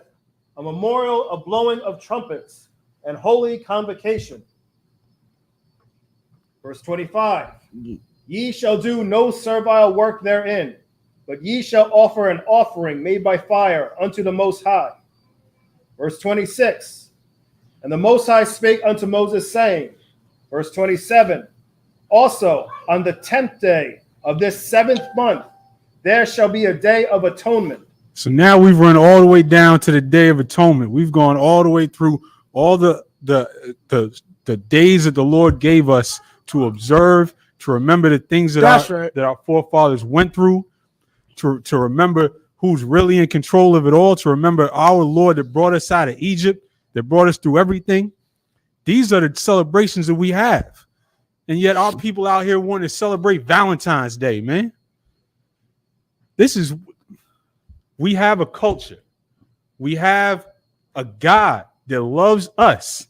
a memorial of blowing of trumpets, and holy convocation. Verse 25. Ye shall do no servile work therein, but ye shall offer an offering made by fire unto the Most High. Verse 26. And the Most High spake unto Moses, saying, verse 27, also on the 10th day of this 7th month, there shall be a day of atonement. So now we've run all the way down to the Day of Atonement. We've gone all the way through all the days that the Lord gave us to observe, to remember the things that our forefathers went through, to remember who's really in control of it all, to remember our Lord that brought us out of Egypt, that brought us through everything. These are the celebrations that we have. And yet our people out here want to celebrate Valentine's Day, man. We have a culture. We have a God that loves us.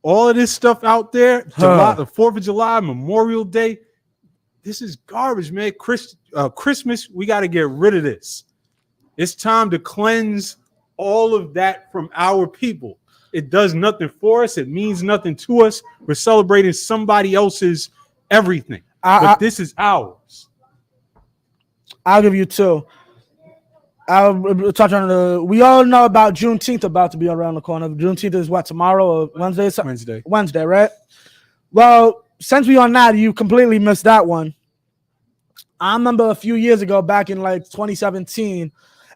All of this stuff out there, the 4th of July, Memorial Day, this is garbage, man. Christmas, we got to get rid of this. It's time to cleanse all of that from our people. It does nothing for us. It means nothing to us. We're celebrating somebody else's everything. But this is ours. I'll give you two. I'll touch on we all know about Juneteenth about to be around the corner. Juneteenth is what, tomorrow or Wednesday? Wednesday, right? Well, since we on that, you completely missed that one. I remember a few years ago, back in like 2017,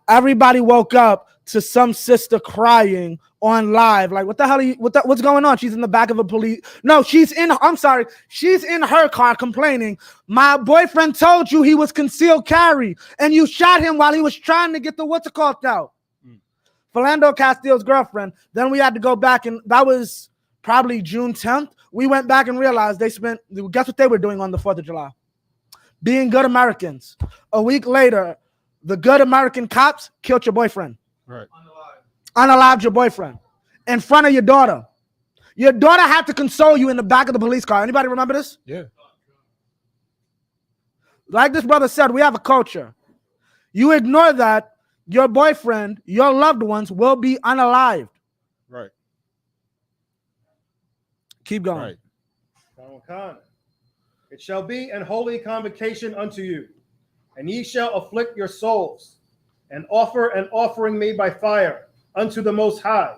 everybody woke up to some sister crying on live. Like, what the hell what's going on? She's in the back of a police. No, she's in her car complaining. My boyfriend told you he was concealed carry and you shot him while he was trying to get the what's it called out. Philando Castile's girlfriend. Then we had to go back, and that was probably June 10th. We went back and realized guess what they were doing on the 4th of July? Being good Americans. A week later, the good American cops killed your boyfriend. Right. Unalived your boyfriend in front of your daughter. Your daughter had to console you in the back of the police car. Anybody remember this? Yeah. Like this brother said, we have a culture. You ignore that, your boyfriend, your loved ones will be unalived. Right. Keep going. Right. It shall be an holy convocation unto you, and ye shall afflict your souls, and offer an offering made by fire unto the Most High.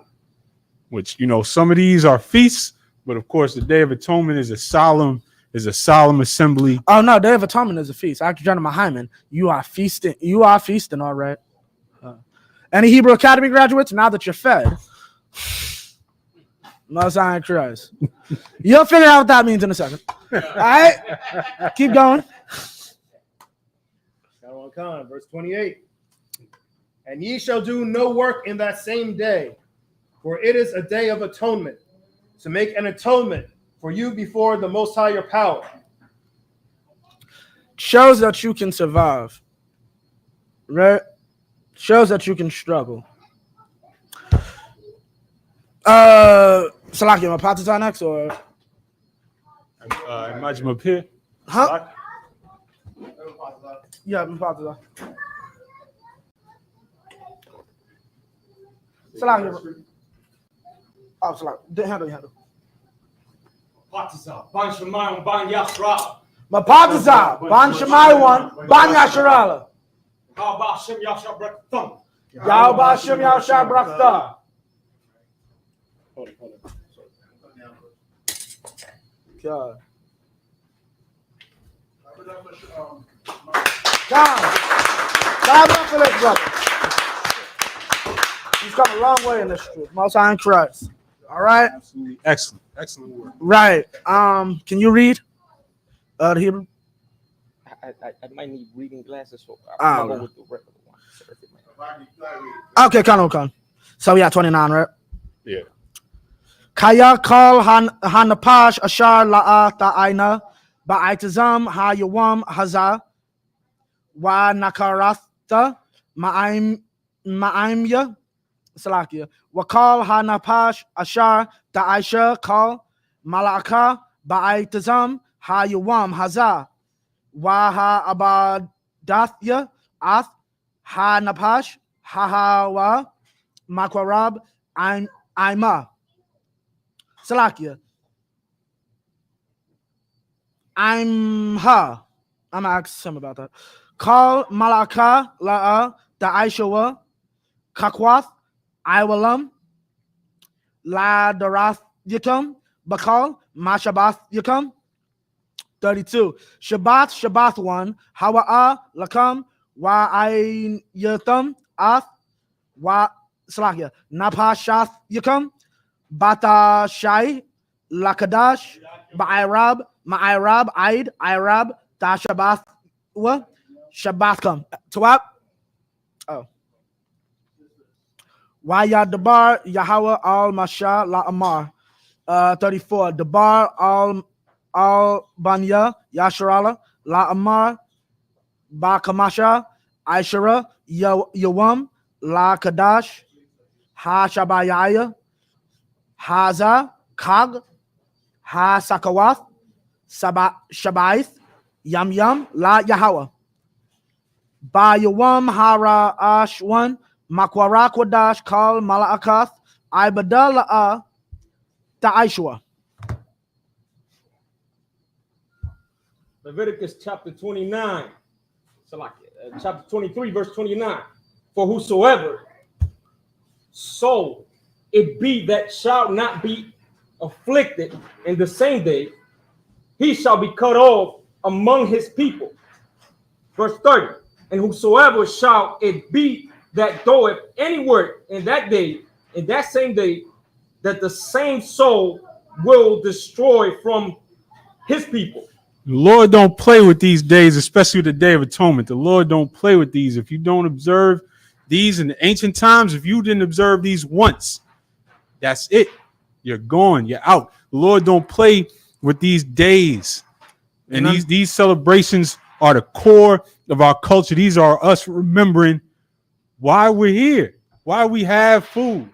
Which, some of these are feasts, but of course the Day of Atonement is a solemn assembly. Oh no, Day of Atonement is a feast. Dr. John Hyman, you are feasting. You are feasting, all right. Any Hebrew Academy graduates, now that you're fed, Most High Christ. You'll figure out what that means in a second. All right, keep going. Verse 28. And ye shall do no work in that same day, for it is a day of atonement, to make an atonement for you before the Most High your power. Shows that you can survive, right? Shows that you can struggle. Salaki, my Patata next or Imagine up here. huh? Yeah, my Patata. Salaki. Oh, Salaki. Handle. Patisa, Ban Shemayon, Ban Yasra. My Patata, Ban Shemai one, Ban Yasharala. How about Shem Yasha Brakthum? Yao Ba Shem Yao Shah Brakta. Hold on. God. God. God bless this brother. He's come a long way in this truth. Most High in Christ. All right. Absolutely excellent work. Right. Can you read the Hebrew? I might need reading glasses, so Ah, I'll go okay. with the regular one. Okay, come. So we at 29, right? Yeah. Kaya kal hanapash ashar la'a ta'aina ba'aitazam hayawam haza wa nakarasta ma'aimya salakia wa kal hanapash ashar ta'aisha kal malaka ba'aitazam hayawam haza wa ha abadathya ath hanapash hahawa makwarab aima Salakia. I'm gonna ask him about that. Call Malaka La'a Da'aishawa Kakwath Iwalam La Darath Yakum Bakal Mashabath Yakum 32. Shabbath one Hawa'a Lakam Wa Ain Yatham Ath Wa Salakia Napashath Yakum Bata Shai, Lakadash, Ma'irab, Aid, Irab, Tashabath, Shabbathkam. Twap. Oh. Waya Dabar, Yahweh al Masha, La Amar. 34. Dabar al Banya, Yasharala, La Amar, Bakamasha, Aishara, Yawam, La Kadash, Ha Shabayaya. Haza, Kag, Ha Sakawath, Shabaith, Yam, La Yahweh. Ba Yawam Hara Ashwan, Makwarakwadash, Kal Malakath, Ibadala Ta'aishwa. Leviticus chapter 29, chapter 23, verse 29. For whosoever soul it be that shall not be afflicted in the same day, he shall be cut off among his people. Verse 30. And whosoever shall it be that doeth any work in that day, in that same day, that the same soul will destroy from his people. The Lord don't play with these days, especially the Day of Atonement. The Lord don't play with these. If you don't observe these in the ancient times, if you didn't observe these once, that's it. You're gone. You're out. The Lord don't play with these days. And these celebrations are the core of our culture. These are us remembering why we're here, why we have food.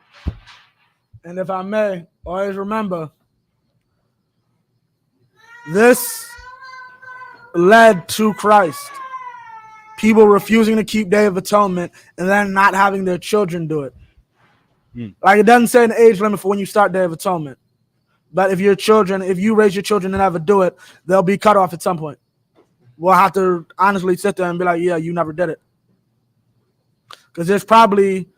And if I may, always remember, this led to Christ. People refusing to keep Day of Atonement and then not having their children do it. Like it doesn't say an age limit for when you start Day of Atonement. But if you raise your children and never do it, they'll be cut off at some point. We'll have to honestly sit there and be like, yeah, you never did it. Because there's probably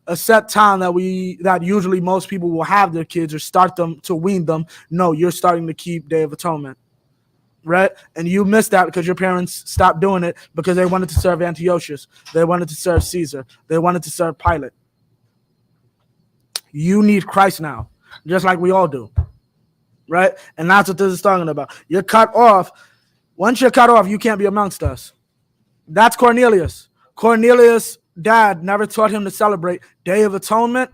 a set time that usually most people will have their kids or start them to wean them. No, you're starting to keep Day of Atonement. Right? And you missed that because your parents stopped doing it because they wanted to serve Antiochus. They wanted to serve Caesar. They wanted to serve Pilate. You need Christ now, just like we all do. Right? And that's what this is talking about. You're cut off. Once you're cut off, you can't be amongst us. That's Cornelius. Cornelius' dad never taught him to celebrate Day of Atonement.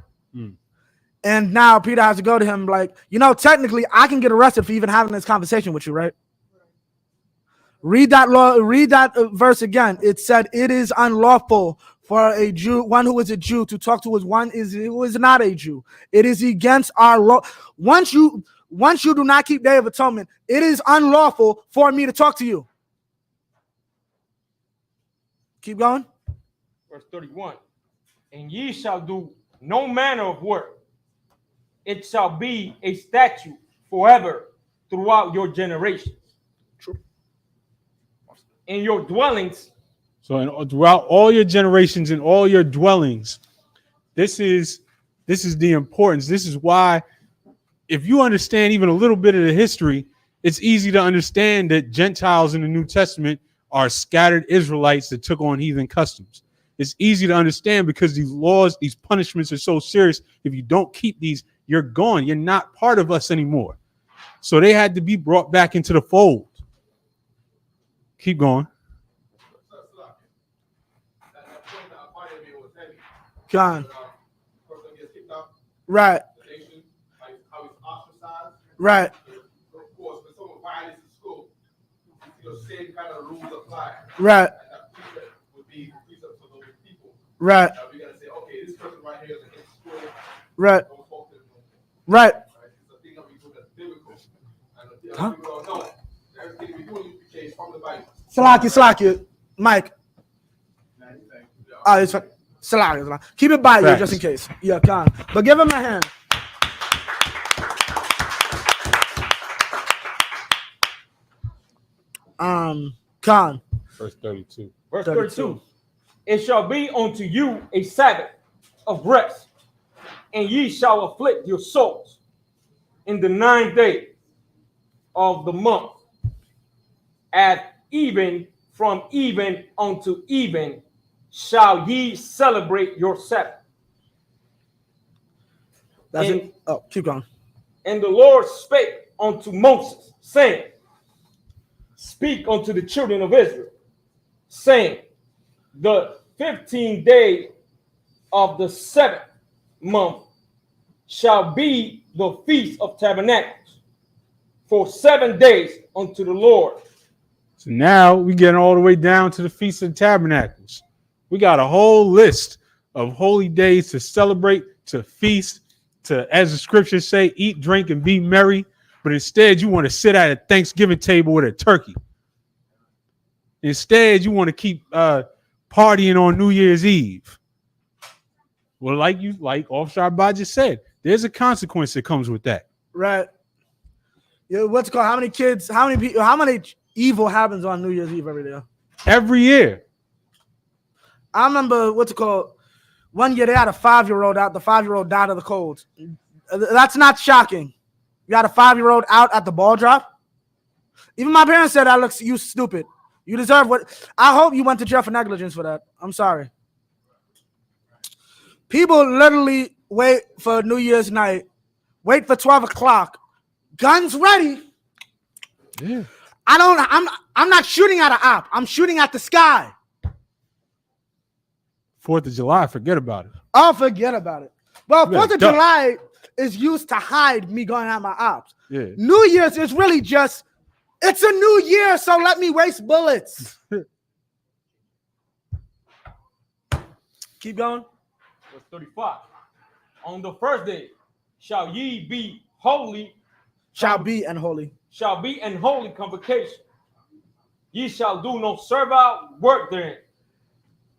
And now Peter has to go to him like, technically I can get arrested for even having this conversation with you, right? Read that verse again. It said, it is unlawful for a Jew, one who is a Jew, to talk to one who is not a Jew. It is against our law. Once you do not keep Day of Atonement, it is unlawful for me to talk to you. Keep going. Verse 31. And ye shall do no manner of work. It shall be a statute forever throughout your generations. True. In your dwellings. So throughout all your generations and all your dwellings, this is the importance. This is why, if you understand even a little bit of the history, it's easy to understand that Gentiles in the New Testament are scattered Israelites that took on heathen customs. It's easy to understand because these laws, these punishments are so serious. If you don't keep these, you're gone. You're not part of us anymore. So they had to be brought back into the fold. Keep going. John. Right. Right. Of course, when someone violates the school, same kind of rules apply. Right. And that precept would be precept for those people. Right. We gotta say, okay, this person right here is against school. Right. Don't talk to them. Right. It's a thing that we do that's biblical. And people don't know. Everything we do, you change from the Bible. Salakia. Mike. It's Salakia. Keep it by you just in case. Yeah, Khan. But give him a hand. Khan. Verse 32. Verse 32. It shall be unto you a Sabbath of rest, and ye shall afflict your souls in the 9th day of the month, at even, from even unto even, shall ye celebrate your Sabbath. That's it. Oh, keep going. And the Lord spake unto Moses, saying, speak unto the children of Israel, saying, the 15th day of the 7th month shall be the Feast of Tabernacles, for 7 days unto the Lord. So now we get all the way down to the Feast of Tabernacles. We got a whole list of holy days to celebrate, to feast, to, as the scriptures say, eat, drink, and be merry. But instead, you want to sit at a Thanksgiving table with a turkey. Instead, you want to keep partying on New Year's Eve. Well, like Offshore Ba just said, there's a consequence that comes with that. Right. Yeah, what's it called? How many kids, how many people, how many evil happens on New Year's Eve every day? Every year. I remember, what's it called? One year they had a 5-year-old out. The 5-year-old died of the cold. That's not shocking. You got a 5-year-old out at the ball drop. Even my parents said, you stupid. You deserve what. I hope you went to jail for negligence for that. I'm sorry. People literally wait for New Year's night, wait for 12 o'clock, guns ready. Yeah. I'm not shooting at an op. I'm shooting at the sky. 4th of July, forget about it. Oh, forget about it. Well, 4th of July is used to hide me going at my ops. Yeah. New Year's is really just, it's a new year, so let me waste bullets. Keep going. Verse 35. On the first day shall ye be holy. Shall be and holy convocation. Ye shall do no servile work therein.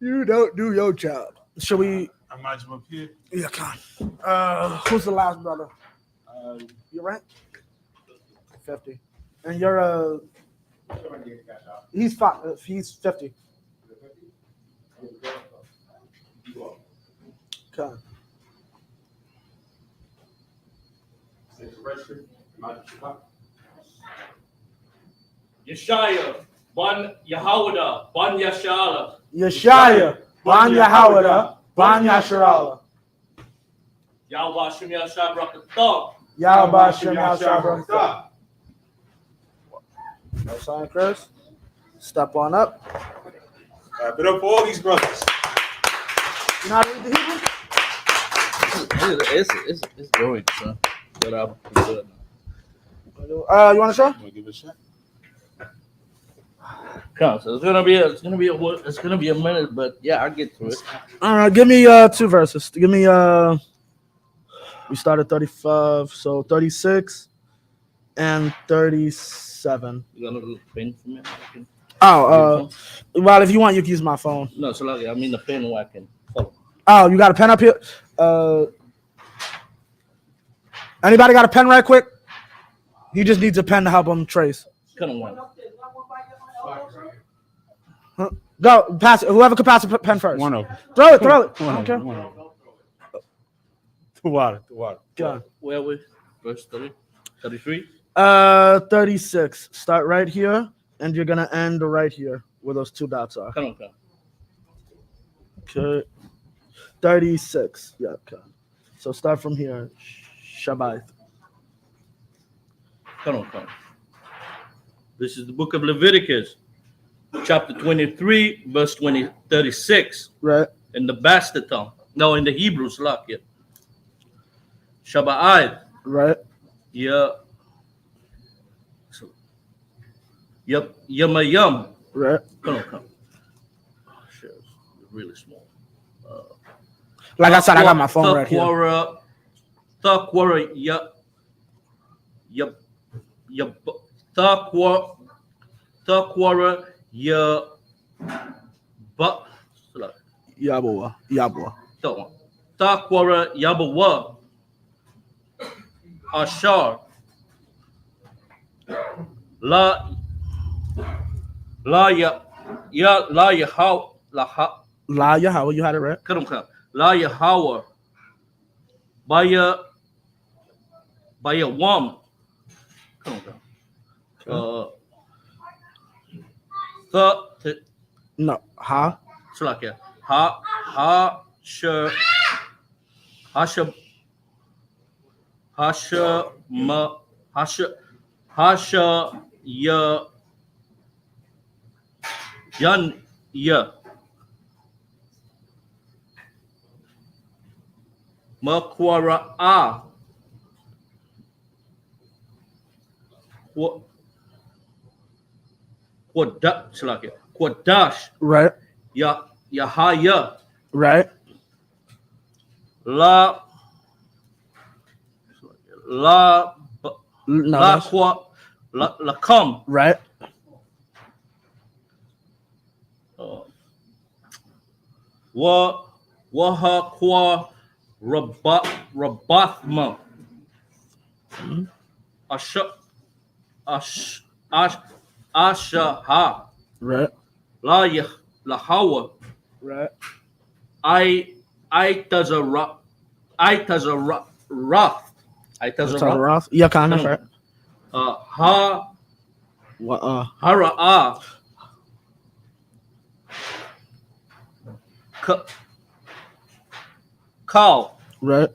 You don't do your job. Shall we? I might as well up here. Yeah, come on. Who's the last brother? You're right. 50. And you're he's 5. He's 50. Okay. Yeshaya, Ban Yahawada, Ban Yashala. Yeshaya, Ban Yahawada, Ban Yasharala. Yahweh Shem Yashab Rakatah. Yahweh Shem Yashab Rakatah. No sign, Chris. Step on up. Clap it up for all these brothers. You know how to read the Hebrew? It's going, son. But I'm good. You want to show? Want to give it a shot? So it's gonna be a minute, but yeah, I'll get through it. All right, give me 2 verses. Give me we started 35, so 36 and 37. You got a little pen for me? Oh, well, if you want, you can use my phone. No, so like I mean the pen where I can follow. Oh, you got a pen up here? Anybody got a pen right quick? He just needs a pen to help him trace. Kind of one. Huh? Go, pass it. Whoever can pass a pen first. One of them. Throw it. Okay. One of them. The water. Go. Where are we? Verse 30? 33? 36. Start right here, and you're gonna end right here where those 2 dots are. Come on. Okay. 36. Yeah. Okay. So start from here. Shabbat. Come on. This is the book of Leviticus, chapter 23, verse 36. Right. In the Bastard tongue. No, in the Hebrew, Slack, yeah. Shabbat. Right. Yeah. Yep. Yum. Right. Come on. Oh, shit. It's really small. Like I said, I got my phone right here. Thakwara, Thakwara, Yabawa. Thakwara, Yabawa, Ashar, La Yahweh, La Yahweh, you had it right. come. La Yahweh, Baya Wam, come. No, ha. Slakia, Makwara a Quadash, right. Yahaya, right. La Come, right. Wahakwa Rabathma, Ashaha, right. Lahawa, right. I Tazara, Yeah, kind of right. Hara'a, Kal, right.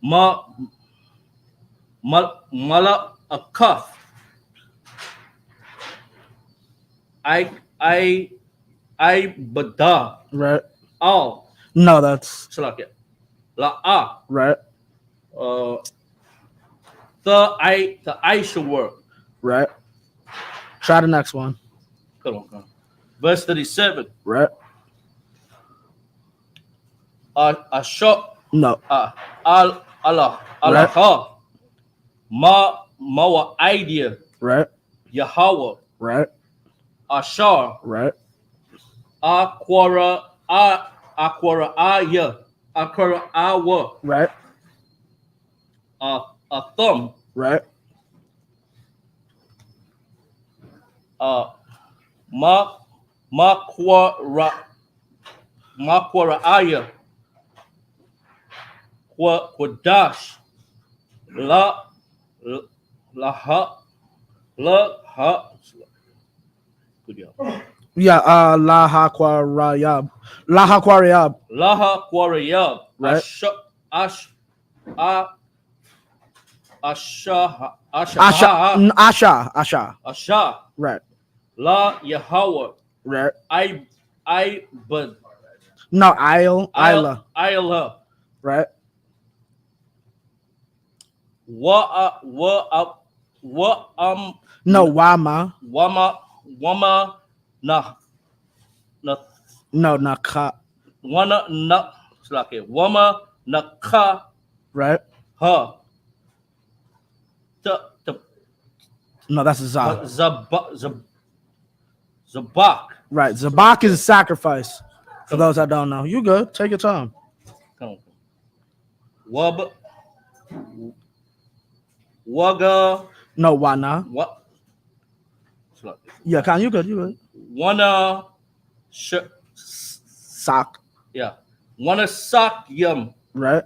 Mala Akaf, I Bada, right. Al, No, that's Salakia, La right. The I should work. Right. Try the next one. Come on. Verse 37. Right. Ashok. No. Allah. Allah. Mawa idea. Right. Yahweh. Right. Ashar. Right. Aquara aya. Aquara awa. Right. A thumb. Right. Makwara aya. Quadash. La ha. Good job. Yeah, Laha Quarayab. Laha Quarayab. Laha Quarayab. Right. Asha. Right. La Yahweh. Right. But no, Isla. Right. No, Wama. Wama na na No, not ka. wana na Slaki. Wama na ka Right? ha. Ta No, that's a za. Zabak. Right. Zabak is a sacrifice. For those that don't know. You good. Take your time. Wab Waga No, why not? what Yeah, Khan, you good. You good. Wana Sock. yeah. Wana sak yum. Right?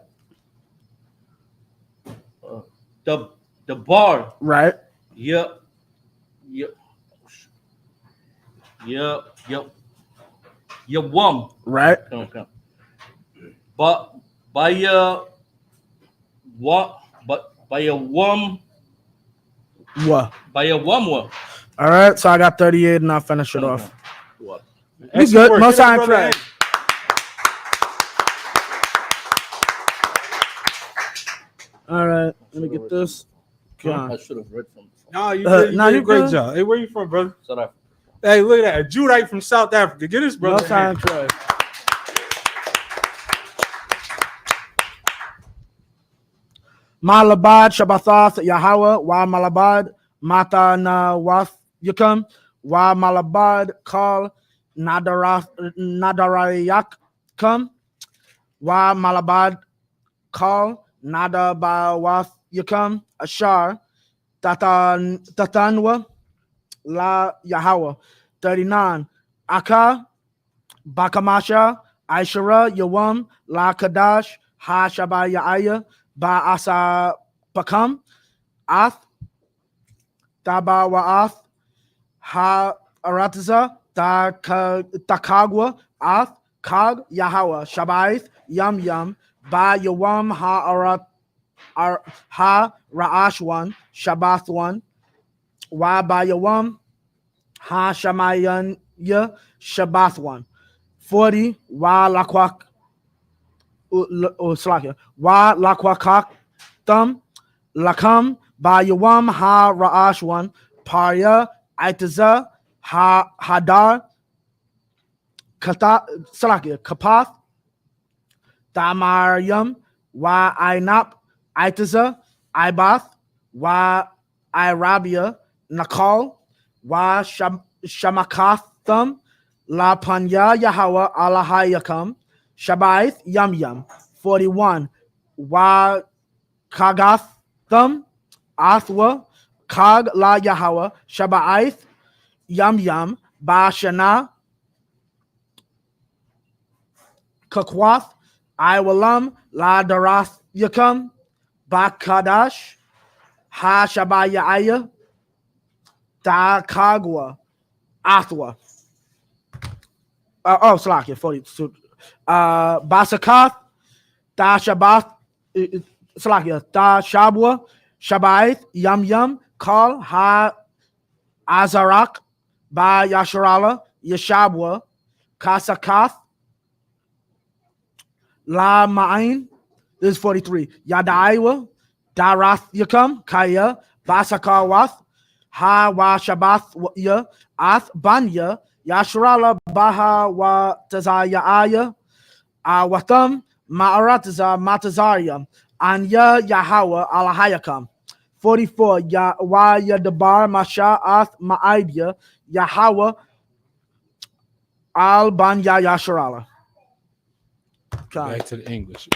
The bar. Right? Yeah. Yeah. Yeah. Yeah. Yeah. Wum. Right? But by your what? But by your wum. What? By your wum. All right, so I got 38 and I'll finish it off. What? You good. Most time track. All right, let me get this. I should have read from. No, you did, you did a great job. Hey, where you from, brother? South Africa. Hey, look at that. A Judite from South Africa. Get this brother. Most time track. Malabad Shabbathath Yahweh wa Malabad Mata na Wath Yukam wa Malabad Kal Nadarayak Kam wa Malabad Kal Nadabawath Yukam Ashar Tatanwa La Yahweh 39 Aka Bakamasha Aishara Yawam La Kadash Ha Shabaya Ba Asa Pakam Ath Taba Waath Ha Arataza Takagwa Ath Kag Yahweh Shabaith Yum Yum Ba Yawam Ha Arat Ha Ra'ash one Shabath one Wa Ba Yawam Ha Shamayan Ya Shabath one 40 Wa Lakwak Wa Lakwakak Thumb Lakam Ba Yawam Ha Ra'ash one Parya Aitaza Ha Hadar Kata Salakia Kapath Tamaryam Wa Ainap Aitaza Ibath Wa Irabia Nakal Wa Shamakatham La Panya Yahweh Alahayakam Shabaith Yum Yum 41 Wa Kagatham Athwa Kag La Yahweh Shabaith Yum Yum Ba Shana Kakwath Iwalam La Darath Yakam Ba Kadash Ha Shabayaya Da Kagwa Athwa Slakia 42 Basakath Da Shabath Slakia Da Shabwa Shabaith Yum Yum Kal Ha Azarak Ba Yasharala Yashabwa Kasakath La Ma'ain. This is 43. Yadaiwa Darath Yakam Kaya Basakawath Ha Wa Shabath Ya Ath Banya Yasharala Baha Wa Tazaya Awatham Ma'arataza Matazariya Anya Yahweh Alahayakam 44 Wa Yadabar Masha Ath Ma'ibya Yahweh Al Banya Yasharala. Back to the English.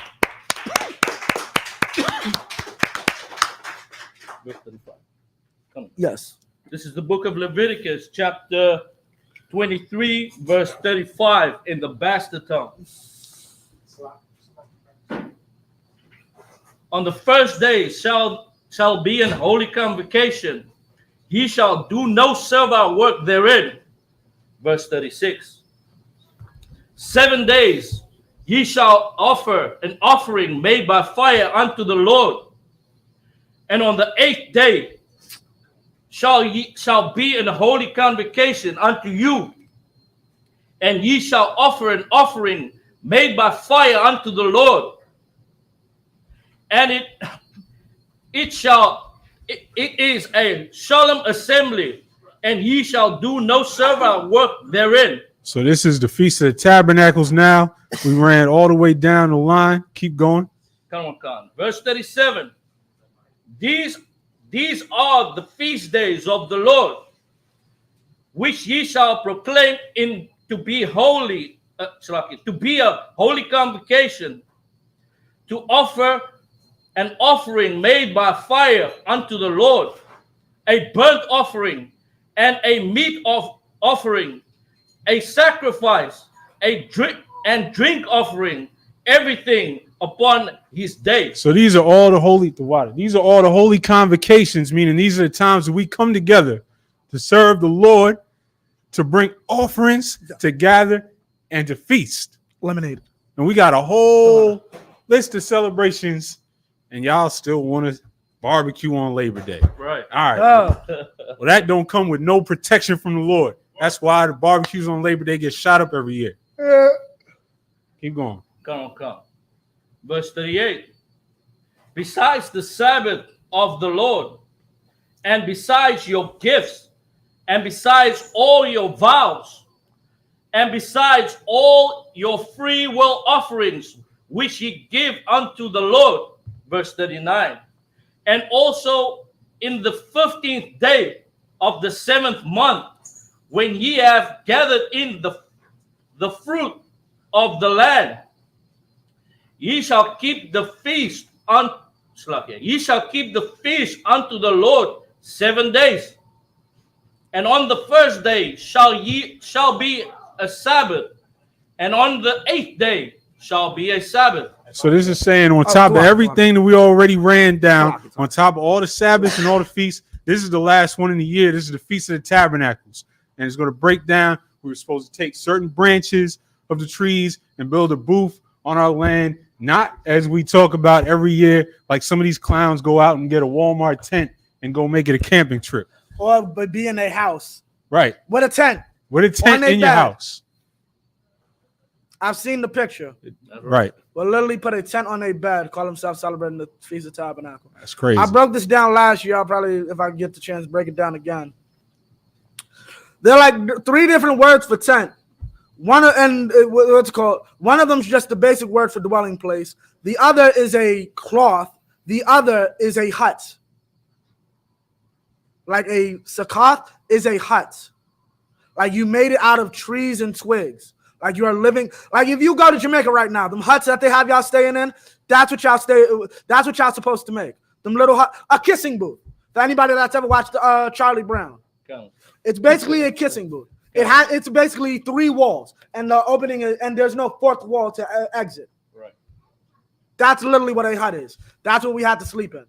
Yes. This is the book of Leviticus, chapter 23, verse 35 in the Bastard tongue. On the first day shall be an holy convocation. He shall do no servile work therein. Verse 36. 7 days ye shall offer an offering made by fire unto the Lord. And on the 8th day shall be an holy convocation unto you. And ye shall offer an offering made by fire unto the Lord. And it is a solemn assembly and ye shall do no servile work therein. So this is the Feast of the Tabernacles now. We ran all the way down the line. Keep going. Come on. Verse 37. These are the feast days of the Lord, which ye shall proclaim to be holy, to be a holy convocation, to offer an offering made by fire unto the Lord, a burnt offering and a meat offering, a sacrifice, a drink offering, everything upon his day. So these are all the holy These are all the holy convocations, meaning these are the times that we come together to serve the Lord, to bring offerings, to gather, and to feast. Lemonade. And we got a whole list of celebrations, and y'all still want to barbecue on Labor Day. Right. All right. Well, that don't come with no protection from the Lord. That's why the barbecues on Labor Day get shot up every year. Keep going. Come. Verse 38. Besides the Sabbath of the Lord, and besides your gifts, and besides all your vows, and besides all your free will offerings, which ye give unto the Lord. Verse 39. And also in the 15th day of the 7th month, when ye have gathered in the fruit of the land, ye shall keep the feast ye shall keep the feast unto the Lord 7 days. And on the first day shall be a Sabbath, and on the 8th day shall be a Sabbath. So this is saying on top of everything that we already ran down, on top of all the Sabbaths and all the feasts, this is the last one in the year. This is the Feast of the Tabernacles. And it's going to break down. We were supposed to take certain branches of the trees and build a booth on our land, not as we talk about every year, like some of these clowns go out and get a Walmart tent and go make it a camping trip. Or but be in a house. Right. With a tent. With a tent in your house. I've seen the picture. Right. Well, literally put a tent on their bed, call themselves celebrating the Feast of Tabernacle. That's crazy. I broke this down last year. I'll probably, if I get the chance, break it down again. There are like 3 different words for tent. One of them's just the basic word for dwelling place. The other is a cloth. The other is a hut. Like a sukkah is a hut. Like you made it out of trees and twigs. Like you are living. Like if you go to Jamaica right now, them huts that they have y'all staying in, that's what y'all supposed to make. Them little hut, a kissing booth. For anybody that's ever watched Charlie Brown, it's basically a kissing booth. It's basically 3 walls and the opening, and there's no 4th wall to exit. Right. That's literally what a hut is. That's what we had to sleep in.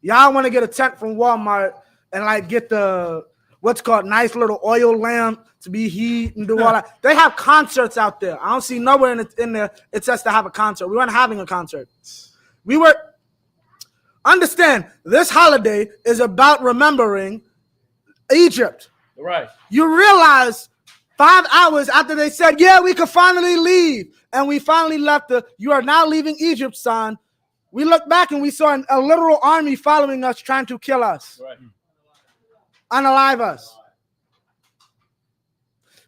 Y'all want to get a tent from Walmart and like get the what's called nice little oil lamp to be heat and do all that. They have concerts out there. I don't see nowhere in there it says to have a concert. We weren't having a concert. Understand, this holiday is about remembering Egypt. Right. You realize 5 hours after they said, yeah, we could finally leave, and we finally left you are now leaving Egypt, son. We looked back and we saw a literal army following us, trying to kill us. Right. Unalive us.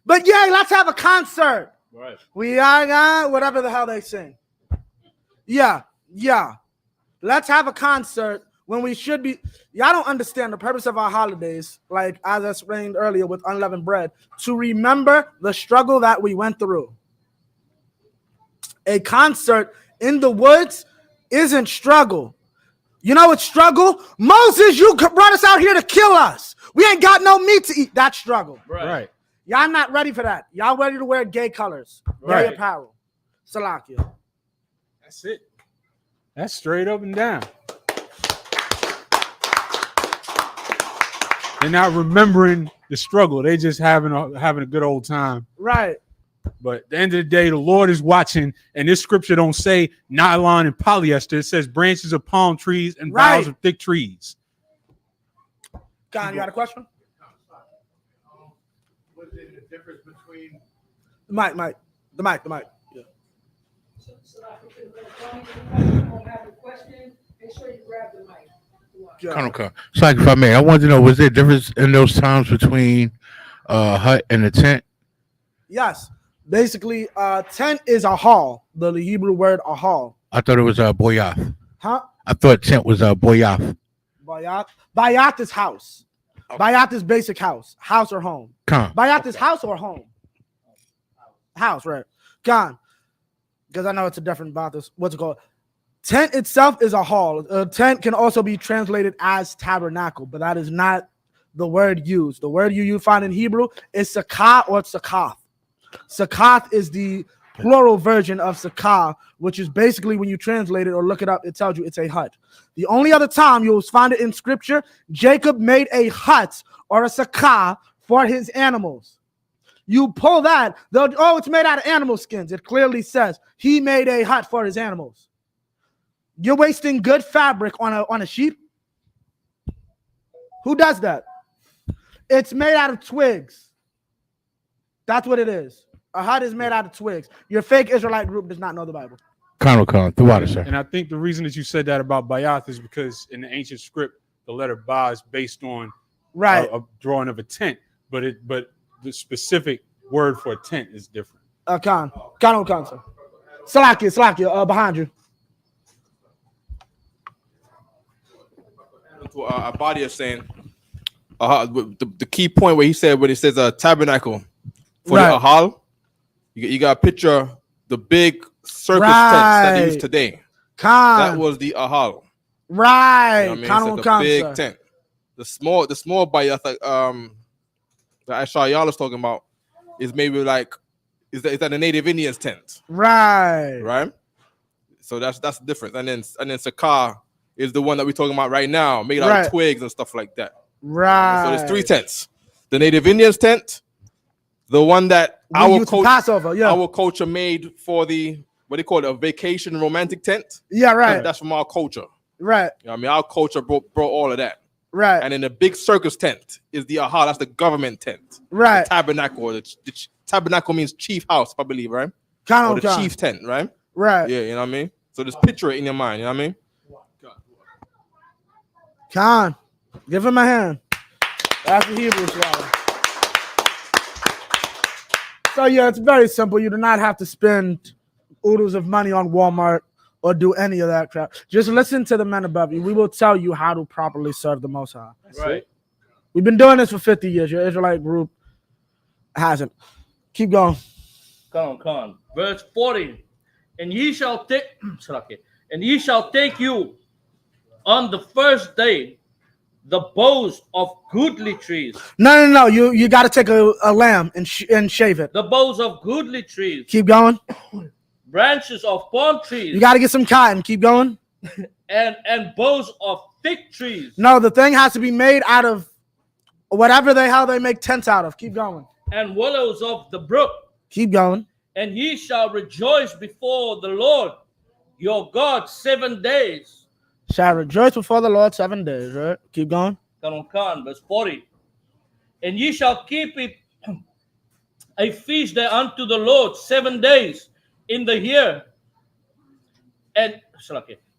But yeah, let's have a concert. Right. We are whatever the hell they sing. Yeah. Let's have a concert when we should be. Y'all don't understand the purpose of our holidays, like as I explained earlier with unleavened bread, to remember the struggle that we went through. A concert in the woods isn't struggle. You know what struggle? Moses, you brought us out here to kill us. We ain't got no meat to eat. That's struggle. Right. Y'all not ready for that. Y'all ready to wear gay colors, gay apparel. Salakia. That's it. That's straight up and down. They're not remembering the struggle. They just having a good old time. Right. But at the end of the day, the Lord is watching, and this scripture don't say nylon and polyester. It says branches of palm trees and boughs of thick trees. Con, you got a question? What's the difference between The mic. Yeah. So if you don't have a question, make sure you grab the mic. Okay. So, like, if I may, I wanted to know, was there a difference in those times between hut and a tent? Yes. Basically, tent is a hall. The Hebrew word a hall. I thought it was boyath. Huh? I thought tent was boyath. Bayat. Bayat is house. Bayat is basic house. House or home. Bayat is house or home. House, right. Gone. Because I know it's a different about this. What's it called? Tent itself is a hall. A tent can also be translated as tabernacle, but that is not the word used. The word you find in Hebrew is sakah or sakath. Sakath is the plural version of sakah, which is basically when you translate it or look it up, it tells you it's a hut. The only other time you'll find it in scripture, Jacob made a hut or a sakah for his animals. You pull that, it's made out of animal skins. It clearly says he made a hut for his animals. You're wasting good fabric on a sheep? Who does that? It's made out of twigs. That's what it is. A hut is made out of twigs. Your fake Israelite group does not know the Bible. The water, sir. And I think the reason that you said that about Bayath is because in the ancient script, the letter Ba is based on a drawing of a tent, but the specific word for a tent is different. Khan, sir. Salakia, behind you. A body is saying the key point where he said when it says a tabernacle for the ahal, you got a picture the big circus tents that they use today. That was the ahal. Right. You know what I mean? The big tent. The small bayat that Ashayal is talking about is maybe like is that the native Indians tent. Right. So that's the difference. And then Sakar is the one that we're talking about right now, made out of twigs and stuff like that. Right. So there's 3 tents. The native Indians tent, the one that our culture made for the what they call it, a vacation romantic tent. Yeah, right. That's from our culture. Right. You know what I mean, our culture brought all of that. Right. And then the big circus tent is the aha, that's the government tent. Right. The tabernacle. The tabernacle means chief house, I believe, right? Or the chief tent, right? Right. Yeah, you know what I mean? So just picture it in your mind, you know what I mean? Khan, give him a hand. That's the Hebrew swallow. So yeah, it's very simple. You do not have to spend oodles of money on Walmart or do any of that crap. Just listen to the men above you. We will tell you how to properly serve the Most High. Right. We've been doing this for 50 years. Your Israelite group hasn't. Keep going. Come. Verse 40. And ye shall take you on the first day the boughs of goodly trees. No. You got to take a lamb and shave it. The boughs of goodly trees. Keep going. Branches of palm trees. You got to get some cotton. Keep going. and boughs of thick trees. No, the thing has to be made out of whatever how they make tents out of. Keep going. And willows of the brook. Keep going. And ye shall rejoice before the Lord your God 7 days. Shall rejoice before the Lord 7 days, right? Keep going. Verse 40. And ye shall keep it a feast there unto the Lord 7 days in the year. And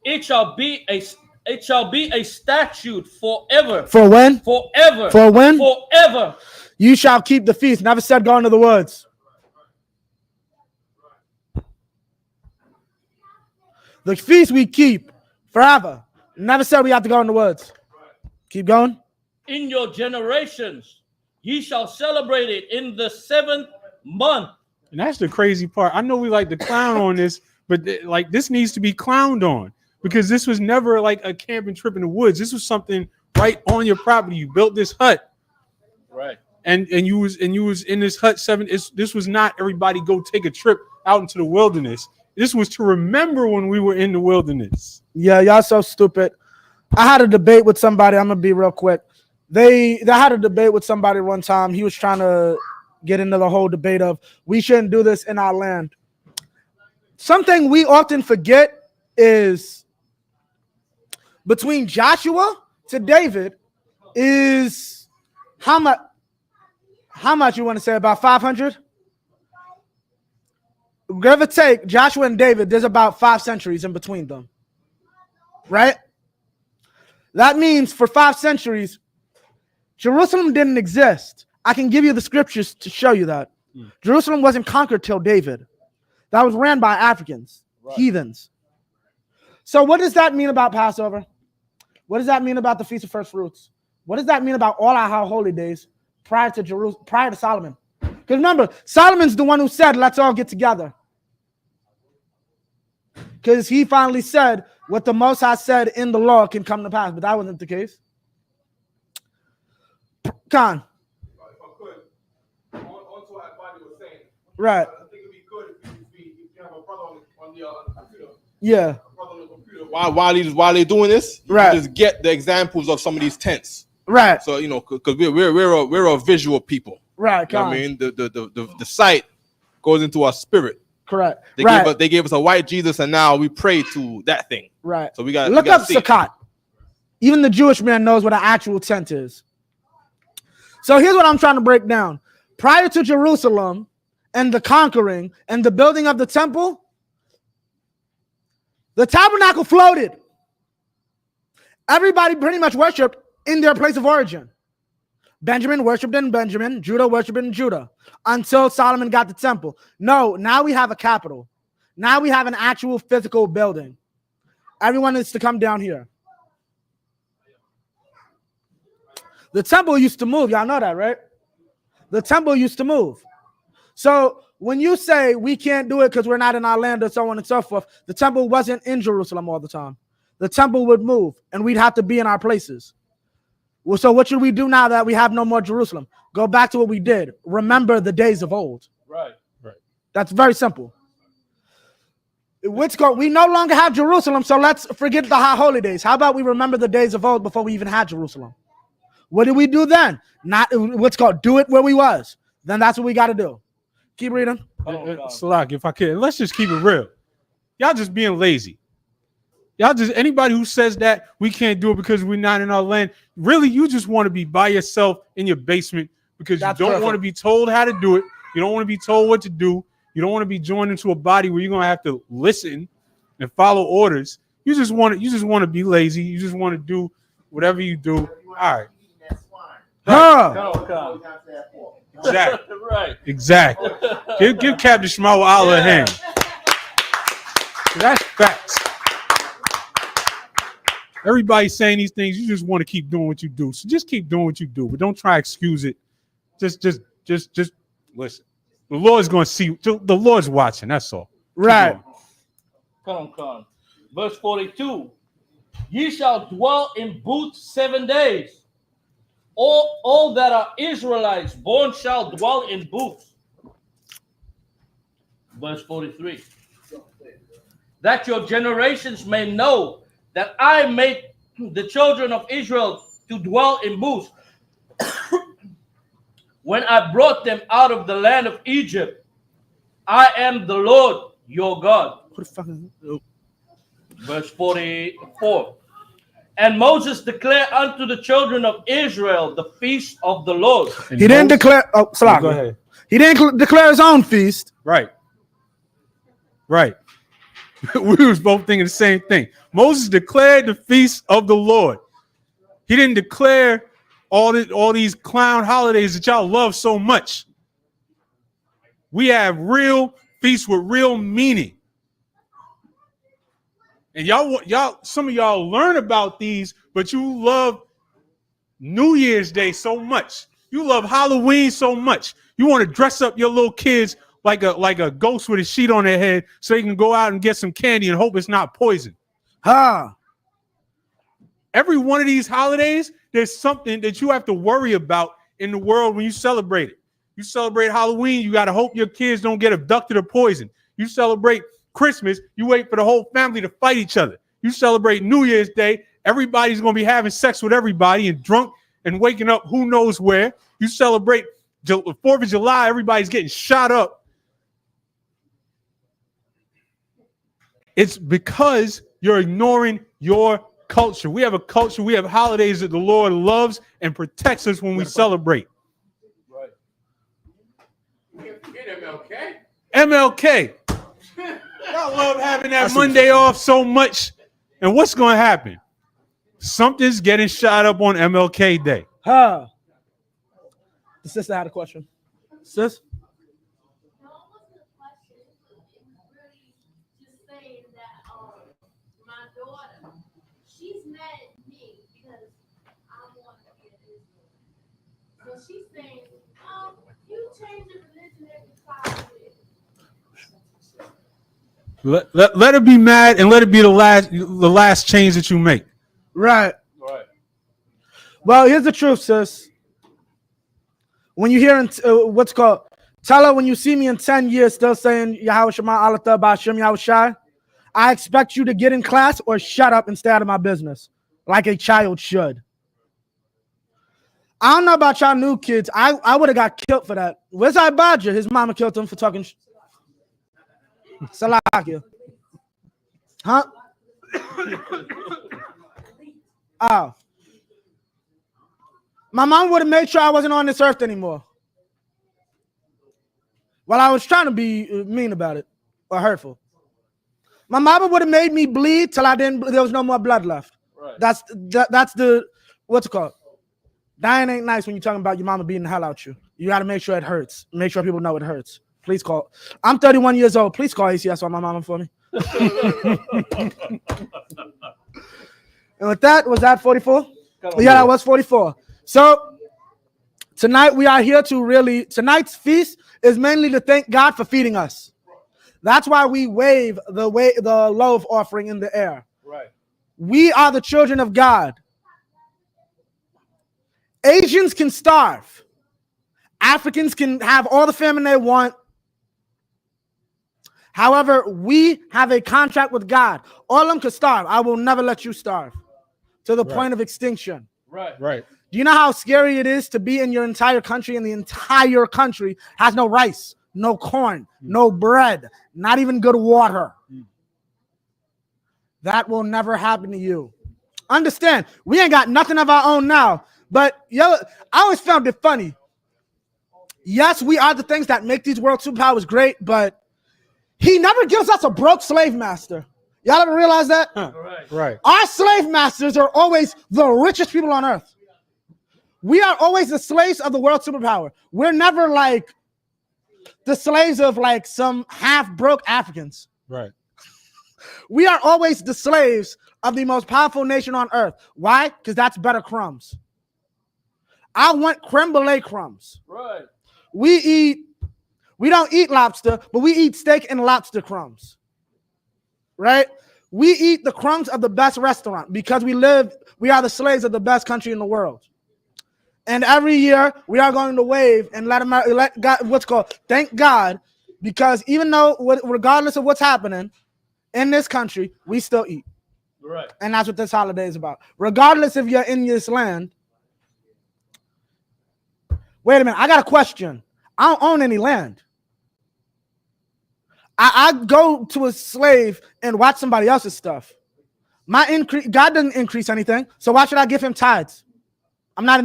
it shall be a statute forever. For when? Forever. For when? Forever. You shall keep the feast. Never said go into the woods. The feast we keep forever. Never said we have to go in the woods. Keep going. In your generations, ye shall celebrate it in the 7th month. And that's the crazy part. I know we like to clown on this, but this needs to be clowned on because this was never like a camping trip in the woods. This was something right on your property. You built this hut, right? And you was in this hut this was not everybody go take a trip out into the wilderness. This was to remember when we were in the wilderness. Yeah, y'all so stupid. I had a debate with somebody. I'm gonna be real quick. They had a debate with somebody one time. He was trying to get into the whole debate of we shouldn't do this in our land. Something we often forget is between Joshua to David is how much you want to say, about 500? Give or take, Joshua and David, there's about 5 centuries in between them. Right? That means for 5 centuries, Jerusalem didn't exist. I can give you the scriptures to show you that. Jerusalem wasn't conquered till David. That was ran by Africans, heathens. So what does that mean about Passover? What does that mean about the Feast of First Fruits? What does that mean about all our holy days prior to Solomon? Because remember, Solomon's the one who said, let's all get together. Because he finally said what the Most High said in the law can come to pass, but that wasn't the case. Khan. Right. I think it'd be good if you have a brother on the computer. Yeah. While they're doing this, you can just get the examples of some of these tents. Right. So because we're a visual people. Right. You know what I mean, the sight goes into our spirit. Correct. They gave us a white Jesus, and now we pray to that thing. Right. So we got look up Sukkot. Even the Jewish man knows what an actual tent is. So here's what I'm trying to break down. Prior to Jerusalem and the conquering and the building of the temple, the tabernacle floated. Everybody pretty much worshipped in their place of origin. Benjamin worshipped in Benjamin, Judah worshipped in Judah, until Solomon got the temple. No, now we have a capital. Now we have an actual physical building. Everyone is to come down here. The temple used to move. Y'all know that, right? The temple used to move. So when you say we can't do it because we're not in our land or so on and so forth, the temple wasn't in Jerusalem all the time. The temple would move and we'd have to be in our places. Well, so what should we do now that we have no more Jerusalem? Go back to what we did. Remember the days of old. Right. That's very simple. We no longer have Jerusalem, so let's forget the high holy days. How about we remember the days of old before we even had Jerusalem? What did we do then? Do it where we was. Then that's what we got to do. Keep reading. Salak, if I can, let's just keep it real. Y'all just being lazy. Anybody who says that we can't do it because we're not in our land, really, you just want to be by yourself in your basement because you don't want to be told how to do it. You don't want to be told what to do. You don't want to be joined into a body where you're going to have to listen and follow orders. You just want to be lazy. You just want to do whatever you do. All right. Exactly. Right. Exactly. Give Captain Shmuel Allah a hand. That's facts. Everybody's saying these things. You just want to keep doing what you do. So just keep doing what you do, but don't try to excuse it. Just listen. The Lord's going to see. The Lord's watching. That's all. Right. Come on. Verse 42. Ye shall dwell in booths 7 days. All that are Israelites born shall dwell in booths. Verse 43. That your generations may know that I made the children of Israel to dwell in booths when I brought them out of the land of Egypt. I am the Lord your God. Verse 44. And Moses declared unto the children of Israel the feast of the Lord. He didn't declare. Oh, sorry. Go ahead. He didn't declare his own feast. Right. We was both thinking the same thing. Moses declared the feast of the Lord. He didn't declare all these clown holidays that y'all love so much. We have real feasts with real meaning. And some of y'all learn about these, but you love New Year's Day so much. You love Halloween so much. You want to dress up your little kids like a ghost with a sheet on their head so they can go out and get some candy and hope it's not poison. Every one of these holidays, there's something that you have to worry about in the world when you celebrate it. You celebrate Halloween, you got to hope your kids don't get abducted or poisoned. You celebrate Christmas, you wait for the whole family to fight each other. You celebrate New Year's Day, everybody's going to be having sex with everybody and drunk and waking up who knows where. You celebrate the 4th of July, everybody's getting shot up. It's because you're ignoring your culture. We have a culture, we have holidays that the Lord loves and protects us when we celebrate. Right. MLK. Y'all love having that Monday off so much. And what's going to happen? Something's getting shot up on MLK Day. Huh. The sister had a question. Sis? She's mad at me because I want to be an Israel. So she's saying, you change the religion every 5 years. Let her be mad and let it be the last change that you make. Right. Right. Well, here's the truth, sis. When you hear what's called, tell her when you see me in 10 years still saying Yahweh Shema Allah Ba'Shem Yahweh Shai, I expect you to get in class or shut up and stay out of my business like a child should. I don't know about y'all new kids. I would have got killed for that. Where's Ibadja? His mama killed him for talking Salakia. Huh? Oh. My mom would have made sure I wasn't on this earth anymore. Well, I was trying to be mean about it or hurtful. My mama would have made me bleed till there was no more blood left. Right. That's the, what's it called? Dying ain't nice when you're talking about your mama beating the hell out you. You got to make sure it hurts. Make sure people know it hurts. Please call. I'm 31 years old. Please call ACS on my mama for me. And with that, was that 44? Yeah, that was 44. So tonight we are here to tonight's feast is mainly to thank God for feeding us. That's why we wave the loaf offering in the air. Right. We are the children of God. Asians can starve. Africans can have all the famine they want. However, we have a contract with God. All of them can starve. I will never let you starve to the point of extinction. Right. Right. Do you know how scary it is to be in your entire country and the entire country has no rice, no corn, no bread, not even good water? That will never happen to you. Understand, we ain't got nothing of our own now. But yo, I always found it funny. Yes, we are the things that make these world superpowers great, but he never gives us a broke slave master. Y'all ever realize that? Right. Our slave masters are always the richest people on earth. We are always the slaves of the world superpower. We're never like the slaves of like some half-broke Africans. Right. We are always the slaves of the most powerful nation on earth. Why? Because that's better crumbs. I want creme brulee crumbs. Right. We don't eat lobster, but we eat steak and lobster crumbs. Right? We eat the crumbs of the best restaurant because we are the slaves of the best country in the world. And every year we are going to wave and let God, thank God, because even though, regardless of what's happening in this country, we still eat. Right. And that's what this holiday is about. Regardless if you're in this land. Wait a minute, I got a question. I don't own any land. I go to a slave and watch somebody else's stuff. God doesn't increase anything, so why should I give him tithes? I'm not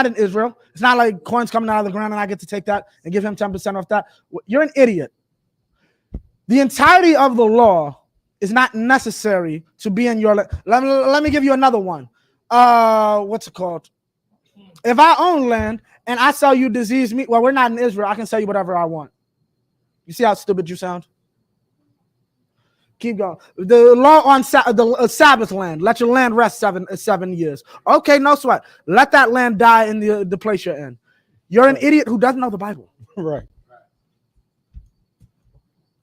in Israel. It's not like coins coming out of the ground and I get to take that and give him 10% off that. You're an idiot. The entirety of the law is not necessary to be in your land. Let me give you another one. What's it called? If I own land and I sell you diseased meat, well, we're not in Israel. I can sell you whatever I want. You see how stupid you sound? Keep going. The law on the Sabbath land. Let your land rest 7 years. Okay, no sweat. Let that land die in the place you're in. You're an idiot who doesn't know the Bible. Right.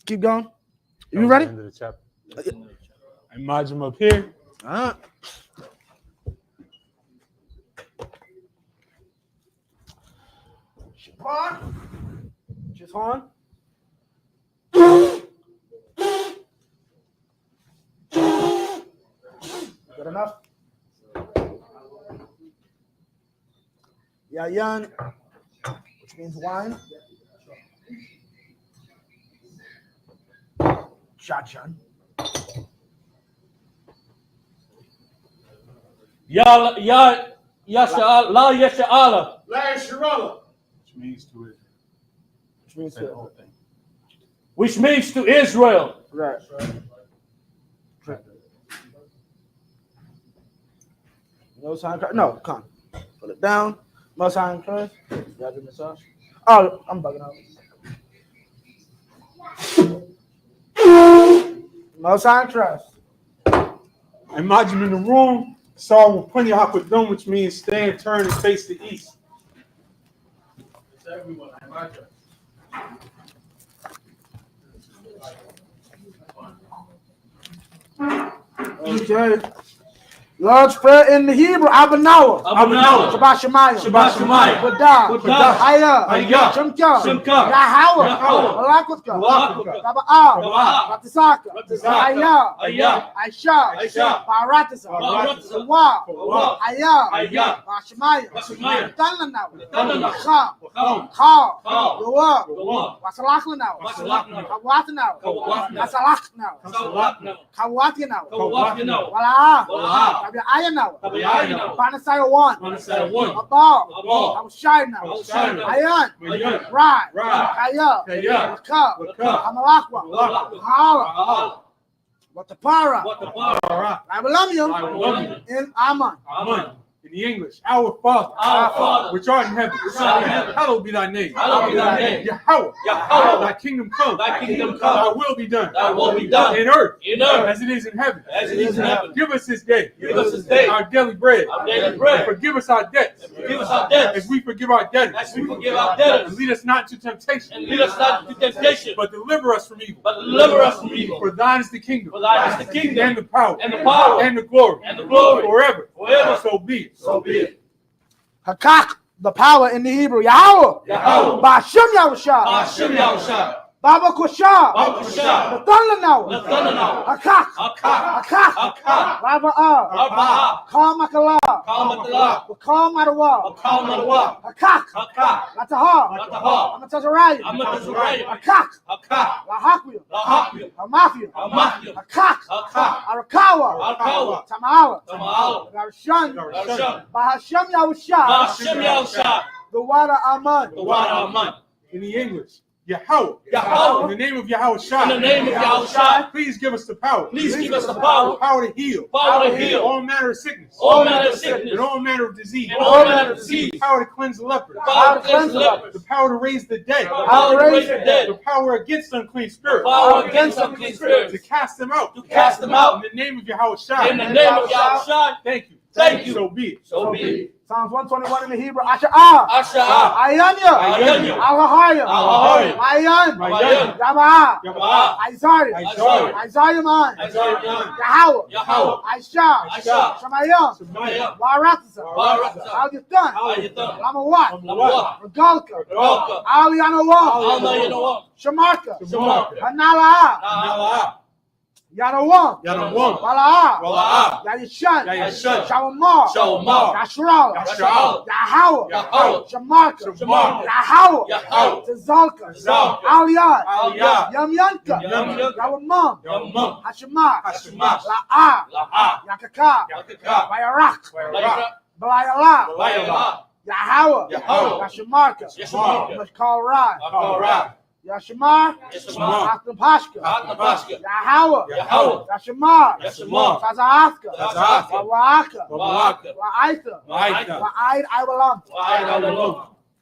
Keep going. You ready? End of the chapter. I margin them up here. Just on. Good enough? Yayan, which means wine. Shotgun. La Yasha'ala. La Yashirala. Which means to it. Which means to Israel. Right. Most High in Christ. No, come. Put it down. Most High in Christ. Y'all give me a massage. Oh, I'm bugging out. Most High in Christ. Imagine in the room, saw with plenty of hakadon, which means stand, turn, and face the east. It's everyone. I imagine. Okay. Lord's Prayer in the Hebrew, Abanawa. Shabbat Shemayim. Shabbat Shemayim. Buddha. Haya. Shemka. Yahweh. Malakutka. Taba'ah. Ratisaka. Haya. Aisha. Baratisa. Sawa. Haya. Shemayim. Tanlanawa. Kham. Yoa. Wasalakhlanawa. Kawatanawa. Asalaknawa. Kawatinawa. Wala. Ayanawa. Panasaya one. Abal. Awshai now. Ayan. Right. Kaya. Waka. Amalakwa. Hala. Watapara. Rabalamium. In Aman. In the English, our Father, which art in heaven, hallowed be thy name. Yahweh, thy kingdom come. Thy will be done. In earth, as it is in heaven. Give us this day our daily bread. And forgive us our debts. As we forgive our debtors. And lead us not into temptation. But deliver us from evil. For thine is the kingdom. And the power. And the glory. Forever. So be it. Hakak, the power in the Hebrew. Yahweh. Ba'ashem Yahushua. Baba Kusha. Nathanawa. Hakak. Raba'ah. Kal Makala. Bakal Madawa. Hakak. Latahar. Amatazariah. Hakak. Lahakwia. Hamafia. Hakak. Arakawa. Tamala. Garshan. Bahashem Yahushua. The water Aman. In the English, Yahweh. In the name of Yahweh please give us the power. The power to heal. All manner of sickness. And all manner of disease. The power to cleanse the leper. The power to raise the dead. The power against unclean spirits. To cast them out. In the name of Yahweh Thank you. So be it. Psalms 121 in the Hebrew. Asha'ah. Ayanya. Al-Hahayim. Ayan. Yaba'ah. Isaiah man. Yahweh. Aisha. Shemayim. Baratisa. Al-Yatan. Lamawat. Regalka. Al-Yanawa. Shamarka. Hanala'ah. Yanawam. Wala'ah. Yayishan. Shawamar. Yashral. Yahweh. Shamarka. Yahweh. Tazalka. Aliyah. Yamyanka. Yawamam. Hashemah. La'ah. Yakaka. Bayarak. Balayala. Yahweh. Yashamarka. Mashkal Rai. Yashimar, Aknapashka, Yahweh, Yashimar, Tazahaka, Wa'aka, Wa'aitha, Wa'aid Iwalam.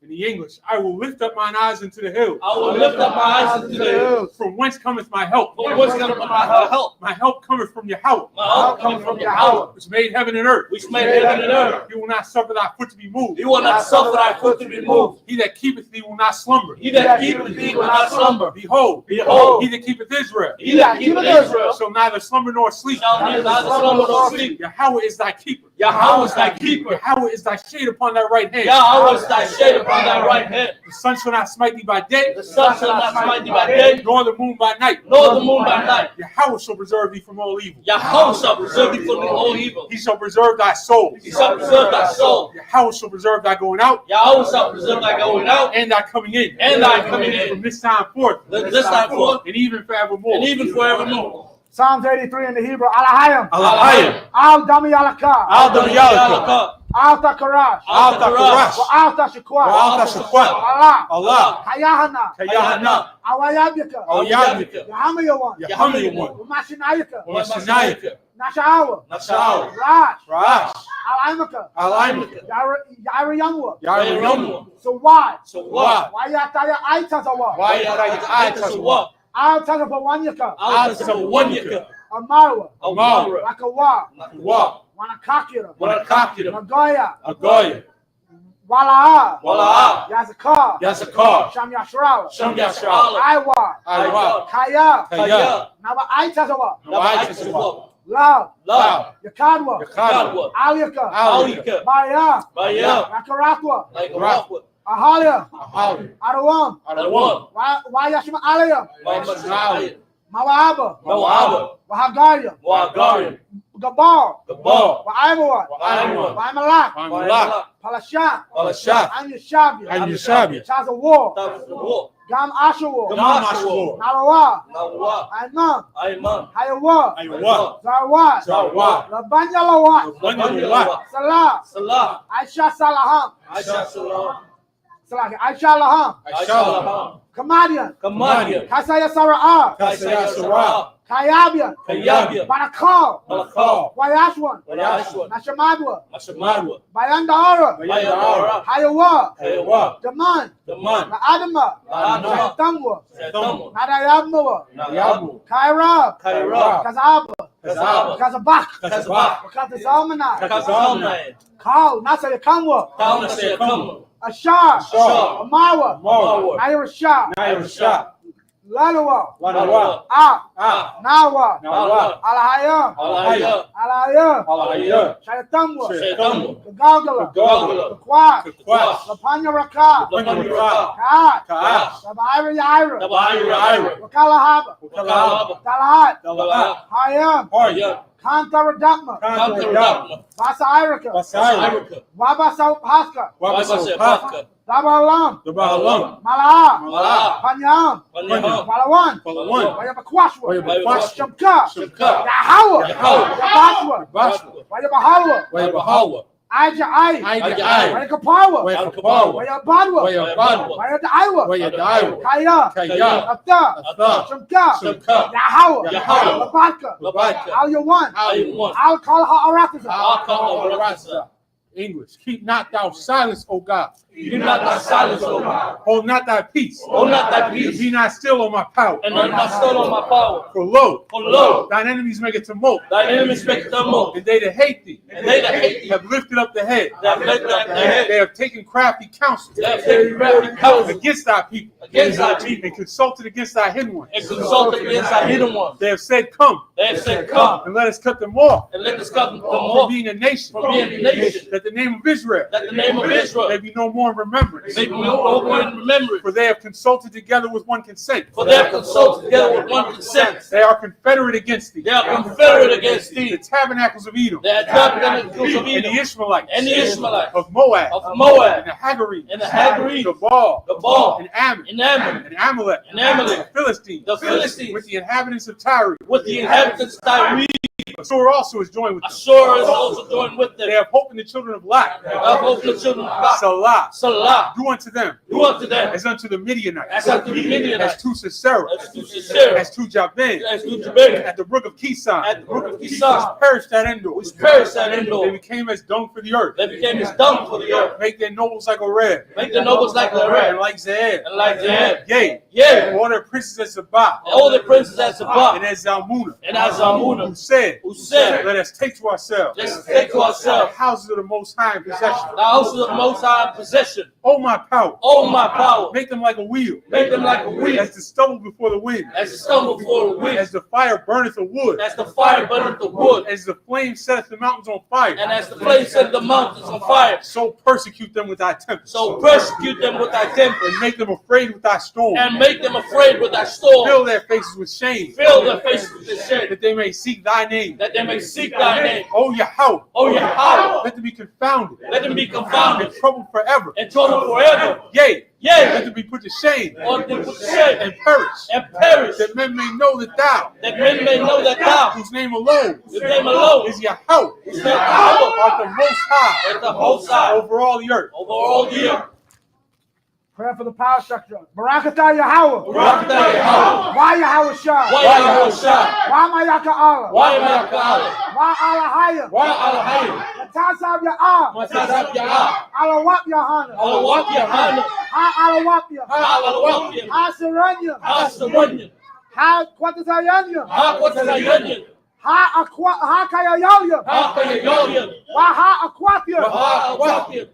In the English, I will lift up mine eyes into the hills. From whence cometh my help? My help cometh from Yahweh. Which made heaven and earth. He will not suffer thy foot to be moved. He that keepeth thee will not slumber. Behold, he that keepeth Israel. Shall neither slumber nor sleep. Yahweh is thy keeper. Yahweh is thy shade upon thy right hand. The sun shall not smite thee by day. Nor the moon by night. Yahweh shall preserve thee from all evil. He shall preserve thy soul. Yahweh shall preserve thy going out. And thy coming in. From this time forth. And even forevermore. Psalms 83 in the Hebrew. Alahayim. Al Dami Alaka. Alta Karash. Alta Karash. Wa Alta Shakwat. Wa Alta Shakwat. Allah. Allah. Kayahana. Kayahana. Awayabika. Awayabika. Yahamayawan. Yahamayawan. Umashinayika. Umashinayika. Nashawa. Nashawa. Rash. Rash. Alaimaka. Alaimaka. Yara Yamwa. Yara Yamwa. So why? So why? Why Yataya Aitazawa? Why Yataya Aitazawa? Altaza Bawanyaka. Altaza Bawanyaka. Amara. Amara. Lakawa. Lakawa. Wanakakira. Wanakakira. Nagoya. Nagoya. Wala'a. Wala'a. Yazakar. Yazakar. Sham Yashral. Sham Yashral. Iwa. Iwa. Kaya. Kaya. Nava Aitazawa. Nava Aitazawa. Love. Love. Yakadwa. Yakadwa. Aliyaka. Aliyaka. Baya. Baya. Nakarakwa. Nakarakwa. Ahalia. Ahalia. Arawam. Arawam. Wayashima Aliyah. Wayashima Mawaba. Mawaba. Wahagaria. Wahagaria. Gabar. Gabar. Wa'aimawan. Wa'aimawan. Wa'aimalak. Wa'aimalak. Palashat. Palashat. I'm Yashabia. I'm Yashabia. Taza War. War. Gam Ashawar. Gam Ashawar. Narawa. Nawa. Aiman. Aiman. Hayawa. Hayawa. Zarwat. Zarwat. Labanya Lawat. Labanya Lawat. Salah. Salah. Aisha Salaham. Aisha Salaham. Salah. Aisha Laham. Aisha Laham. Kamadian. Kamadian. Kasaya Sara'ah. Kasaya Sara'ah. Kayabian. Kayabian. Barakal. Barakal. Wayashwan. Wayashwan. Nashamadwa. Nashamadwa. Bayandara. Bayandara. Hayawa. Hayawa. Daman. Daman. Adama. Adama. Shaitamwa. Shaitamwa. Nadayabmawa. Nayabu. Kairab. Kairab. Kazaba. Kazaba. Kazabak. Kazabak. Wakatazalmanai. Kazalmanai. Kal. Nasa Yakamwa. Kal Nasa Yakamwa. Ashar. Ashar. Amawa. Amawa. Naira Shah. Naira Shah. Lalawa. Lalawa. Nawa. Nawa. Alahaya. Alahaya. Alahaya. Alahaya. Shaitamwa. Shaitamwa. Kagagala. Kagagala. Kakwat. Kakwat. Lapanya Raka. Lapanya Raka. Kaat. Kaat. Sabaira Yaira. Sabaira Yaira. Wakalahaba. Wakalahaba. Talahat. Talahat. Hayam. Hayam. Kantara Dakma. Kantara Dakma. Basa Irika. Basa Irika. Waba Paska. Wabasa Paska. Dabalam. Dabalam. Malaha. Malaha. Panyam. Panyam. Palawan. Palawan. Wayabakwashwa. Wayabakwashwa. Shamka. Shamka. Yahawa. Yahawa. Yabashwa. Bashwa. Wayabahawa. Wayabahawa. Aja Ai. Aja Ai. Wayakapawa. Wayakapawa. Wayabadwa. Wayabadwa. Wayadaiwa. Wayadaiwa. Kaya. Kaya. Afta. Afta. Shamka. Shamka. Yahawa. Yahawa. Labadka. Labadka. Al Yawan. Al Yawan. Al Kalaha Aratiza. Al Kalaha Aratiza. English. Keep not thou silence, O God. Keep not thy silence, O God. Hold not thy peace. Hold not thy peace. Be not still on my power. And not still on my power. For lo, thine enemies make a tumult. Thine enemies make a tumult. And they that hate thee. And they that hate thee have lifted up the head. They have lifted up the head. They have taken crafty counsel. They have taken crafty counsel against thy people. Against thy people. And consulted against thy hidden ones. And consulted against thy hidden ones. They have said, come. They have said, come. And let us cut them off. And let us cut them From off. being a nation. From being a nation. That the name of Israel. That the name of Israel. May be no more in remembrance. May be no more in remembrance. For they have consulted together with one consent. For they have consulted together with one consent. They are confederate against thee. They are confederate against thee. The tabernacles of Edom. The tabernacles of Edom. And the Ishmaelites. And the Ishmaelites. Of Moab. Of Moab. And the Hagari. And the Hagari. Gabal. Gabal. And Ammon. And Ammon. And Amalek. And Amalek. The Philistines. The Philistines. With the inhabitants of Tyre. With the inhabitants of Tyre. Assur also is joined with them. Assur is also joined with them. They have hope in the children of Lot. They have hope in the children of Lot. Salah. Salah. Do unto them. Do unto them. As unto the Midianites. As unto the Midianites. As to Sisera. As to Sisera. As to Jabin. As to Jabin. At the brook of Kison. At the brook of Kison. Perished at Endor. Which perished at Endor. They became as dung for the earth. They became as dung for the earth. Make their nobles like Oreb. Make their nobles like Oreb. And like Zeeb. And like Zeeb. Yea. Yea. All their princes at Sabah. All their princes at Sabah. And at Zalmunna. And at Zalmunna. Who said, let us take to ourselves. Let's take to ourselves the houses of the Most High in possession. The houses of the Most High in possession. Oh my power. Oh my power. Make them like a wheel. Make them like a wheel. As the stubble before the wind. As the stubble before the wind. As the fire burneth the wood. As the fire burneth the wood. As the flame setteth the mountains on fire. And as the flame set the mountains on fire. So persecute them with thy tempest. So persecute them with thy tempest. And make them afraid with thy storm. And make them afraid with thy storm. Fill their faces with shame. Fill their faces with shame. That they may seek thy name. That they may seek thy name. Oh Yahweh. Oh Yahweh. Let them be confounded. Let them be confounded. And troubled forever. And troubled forever. Yea. Yea, let them be put to shame, or they put to shame, and perish, that men may know that thou, whose name alone, is Yahweh, is the power art the most high, at the whole side over all the earth. over all the earth. Prayer for the power structure. Barakatah Yahweh. Barakatah Yahweh. Why Yahweh Shah? Why Yahweh Shah? Why Mayaka Allah? Why Mayaka Allah? Why Allah Hayya? Why Allah Hayya? Matasab Ya'ah. Matasab Ya'ah. Allah Wap Yahana. Allah Wap Yahana. Ha Allah Wap Yah. Ha Allah Wap Yah. Ha Saranya. Ha Saranya. Ha Kwatatayanya. Ha Kwatatayanya. Ha Kayayoya. Ha Kayayoya. Why Ha Akwapya. Ha Akwapya.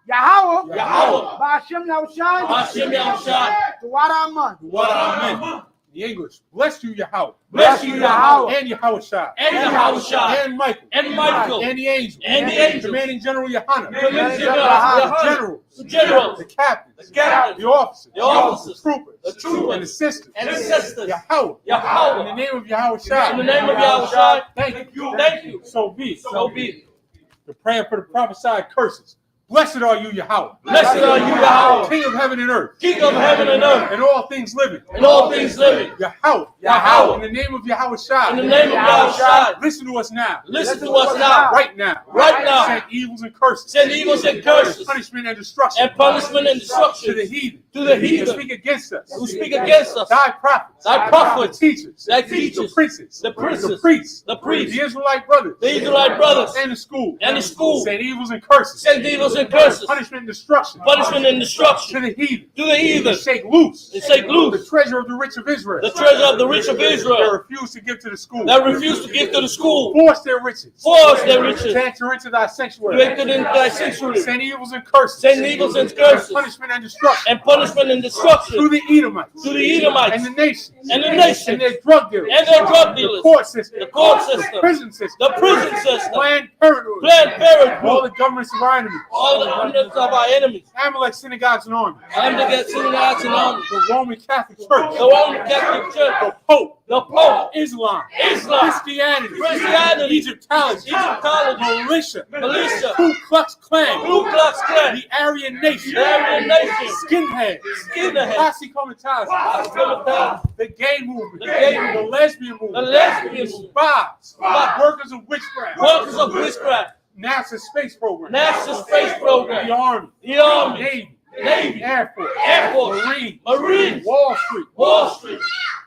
Yahweh. Yahweh. Ba'ashem Yahushai. Ba'ashem Yahushai. Duwara Aman. Amen. The English. Bless you, Yahweh. Bless you, Yahweh. And Yahweh Shai. And Yahweh Shai. And Michael. And Michael. And the angels. And the angels. Commanding General Yohana. Commanding General Yohana. Generals. The generals. The captains. The captains. The officers. The officers. The troopers. The troopers. And the sisters. And the sisters. Yahweh. Yahweh. In the name of Yahweh Shai. In the name of Yahweh Shai. Thank you. Thank you. So be it. So be it. The prayer for the prophesied curses. Blessed are you, Yahweh. Blessed are you, Yahweh. King of heaven and earth. King of heaven and earth. And all things living. And all things living. Yahweh. Yahweh. In the name of Yahweh Shai. In the name of Yahweh Shai. Listen to us now. Listen to us now. Right now. Right now. Send evils and curses. Send evils and curses. Punishment and destruction. And punishment and destruction. To the heathen. To the heathen. Who speak against us. Who speak against us. Thy prophets. Thy prophets. The teachers. Thy teachers. The princes. The princes. The priests. The priests. The Israelite brothers. The Israelite brothers. And the school. And the school. Send evils and curses. Send evils and curses. Punishment and destruction. Punishment and destruction. To the heathen. To the heathen. And shake loose. And shake loose. The treasure of the rich of Israel. The treasure of the rich of Israel. That refuse to give to the school. That refuse to give to the school. Force their riches. Force their riches. To enter into thy sanctuary. To enter into thy sanctuary. Send evils and curses. Send evils and curses. And punishment and destruction. And punishment and destruction. To the Edomites. To the Edomites. And the nations. And the nations. And their drug dealers. And their drug dealers. The court system. The court system. The prison system. The prison system. Planned Parenthood. Planned Parenthood. All the governments of our enemies. All the governments of our enemies. Amalek synagogues and armies. Amalek synagogues and armies. The Roman Catholic Church. The Roman Catholic Church. The Pope. The Pope. Islam. Christianity. Egyptology. Militia. Ku Klux Klan. Ku Klux Klan. The Aryan Nation. The Aryan Nation. Skinheads. Posse Comitatus. The gay movement. The lesbian movement. The lesbian movement. Spies. Workers of witchcraft. Workers of witchcraft. NASA space program. NASA space program. The Army. The Army. Navy. Air Force. Air Force. Marines. Wall Street. Wall Street.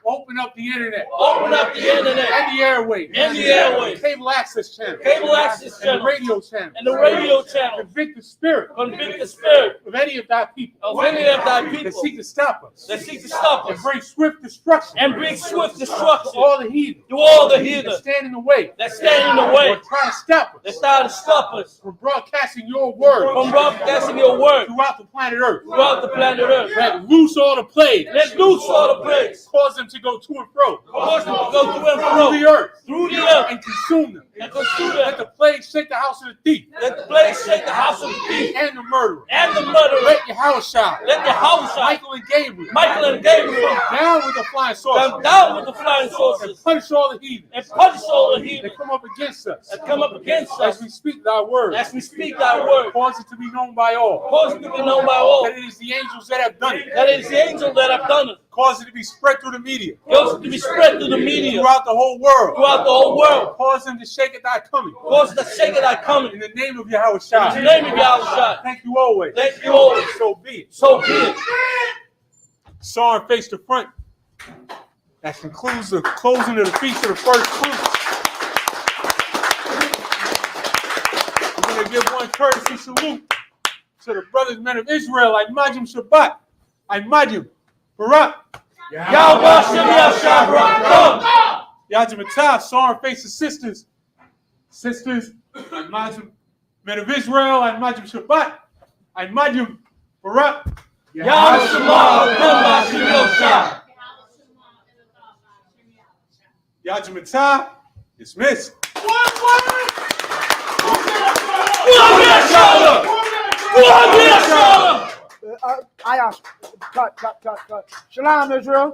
Open up the internet. Open up the internet. And the airwaves. And the airwaves. Cable access channel. Cable access channel. And the radio channel. And the radio channel. Convict the spirit. Convict the spirit. Of any of thy people. Of any of thy people. That seek to stop us. That seek to stop us. And bring swift destruction. And bring swift destruction. To all the heathen. To all the heathen. That stand in the way. That stand in the way. Or try to stop us. That try to stop us. From broadcasting your word. From broadcasting your word. Throughout the planet Earth. Throughout the planet Earth. Let loose all the plagues. Let loose all the plagues. Cause them to go to and fro. Cause them to go to and fro. Through the earth. Through the earth. And consume them. And consume them. Let the plague shake the house of the thief. Let the plague shake the house of the thief. And the murderer. And the murderer. Let your house shine. Let your house shine. Michael and Gabriel. Michael and Gabriel. Come down with the flying saucers. Come down with the flying saucers. And punish all the heathen. And punish all the heathen. That come up against us. That come up against us. As we speak thy word. As we speak thy word. Cause it to be known by all. Cause it to be known by all. That it is the angels that have done it. That it is the angels that have done it. Cause it to be spread through the media. Cause it to be spread through the media. Throughout the whole world. Throughout the whole world. Cause them to shake at thy coming. Cause the shake at thy coming. In the name of Yahweh Shai. In the name of Yahweh Shai. Thank you always. Thank you always. So be it. So be it. Saw and face to front. That concludes the closing of the feast of the first fruits. We're going to give one courtesy salute to the brothers and men of Israel. I Majim Shabbat. I Majim Barak. Yahweh Shem Yahshua. Yajim Atah. Saw and face the sisters. Sisters. I Majim men of Israel. I Majim Shabbat. I Majim Barak. Yahweh Shema Shem Yahshua. Yajim Atah. Dismissed. Cut. Shalom, Israel.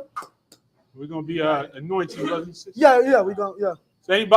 We're going to be anointing brothers and sisters. Yeah, we going, yeah. So anybody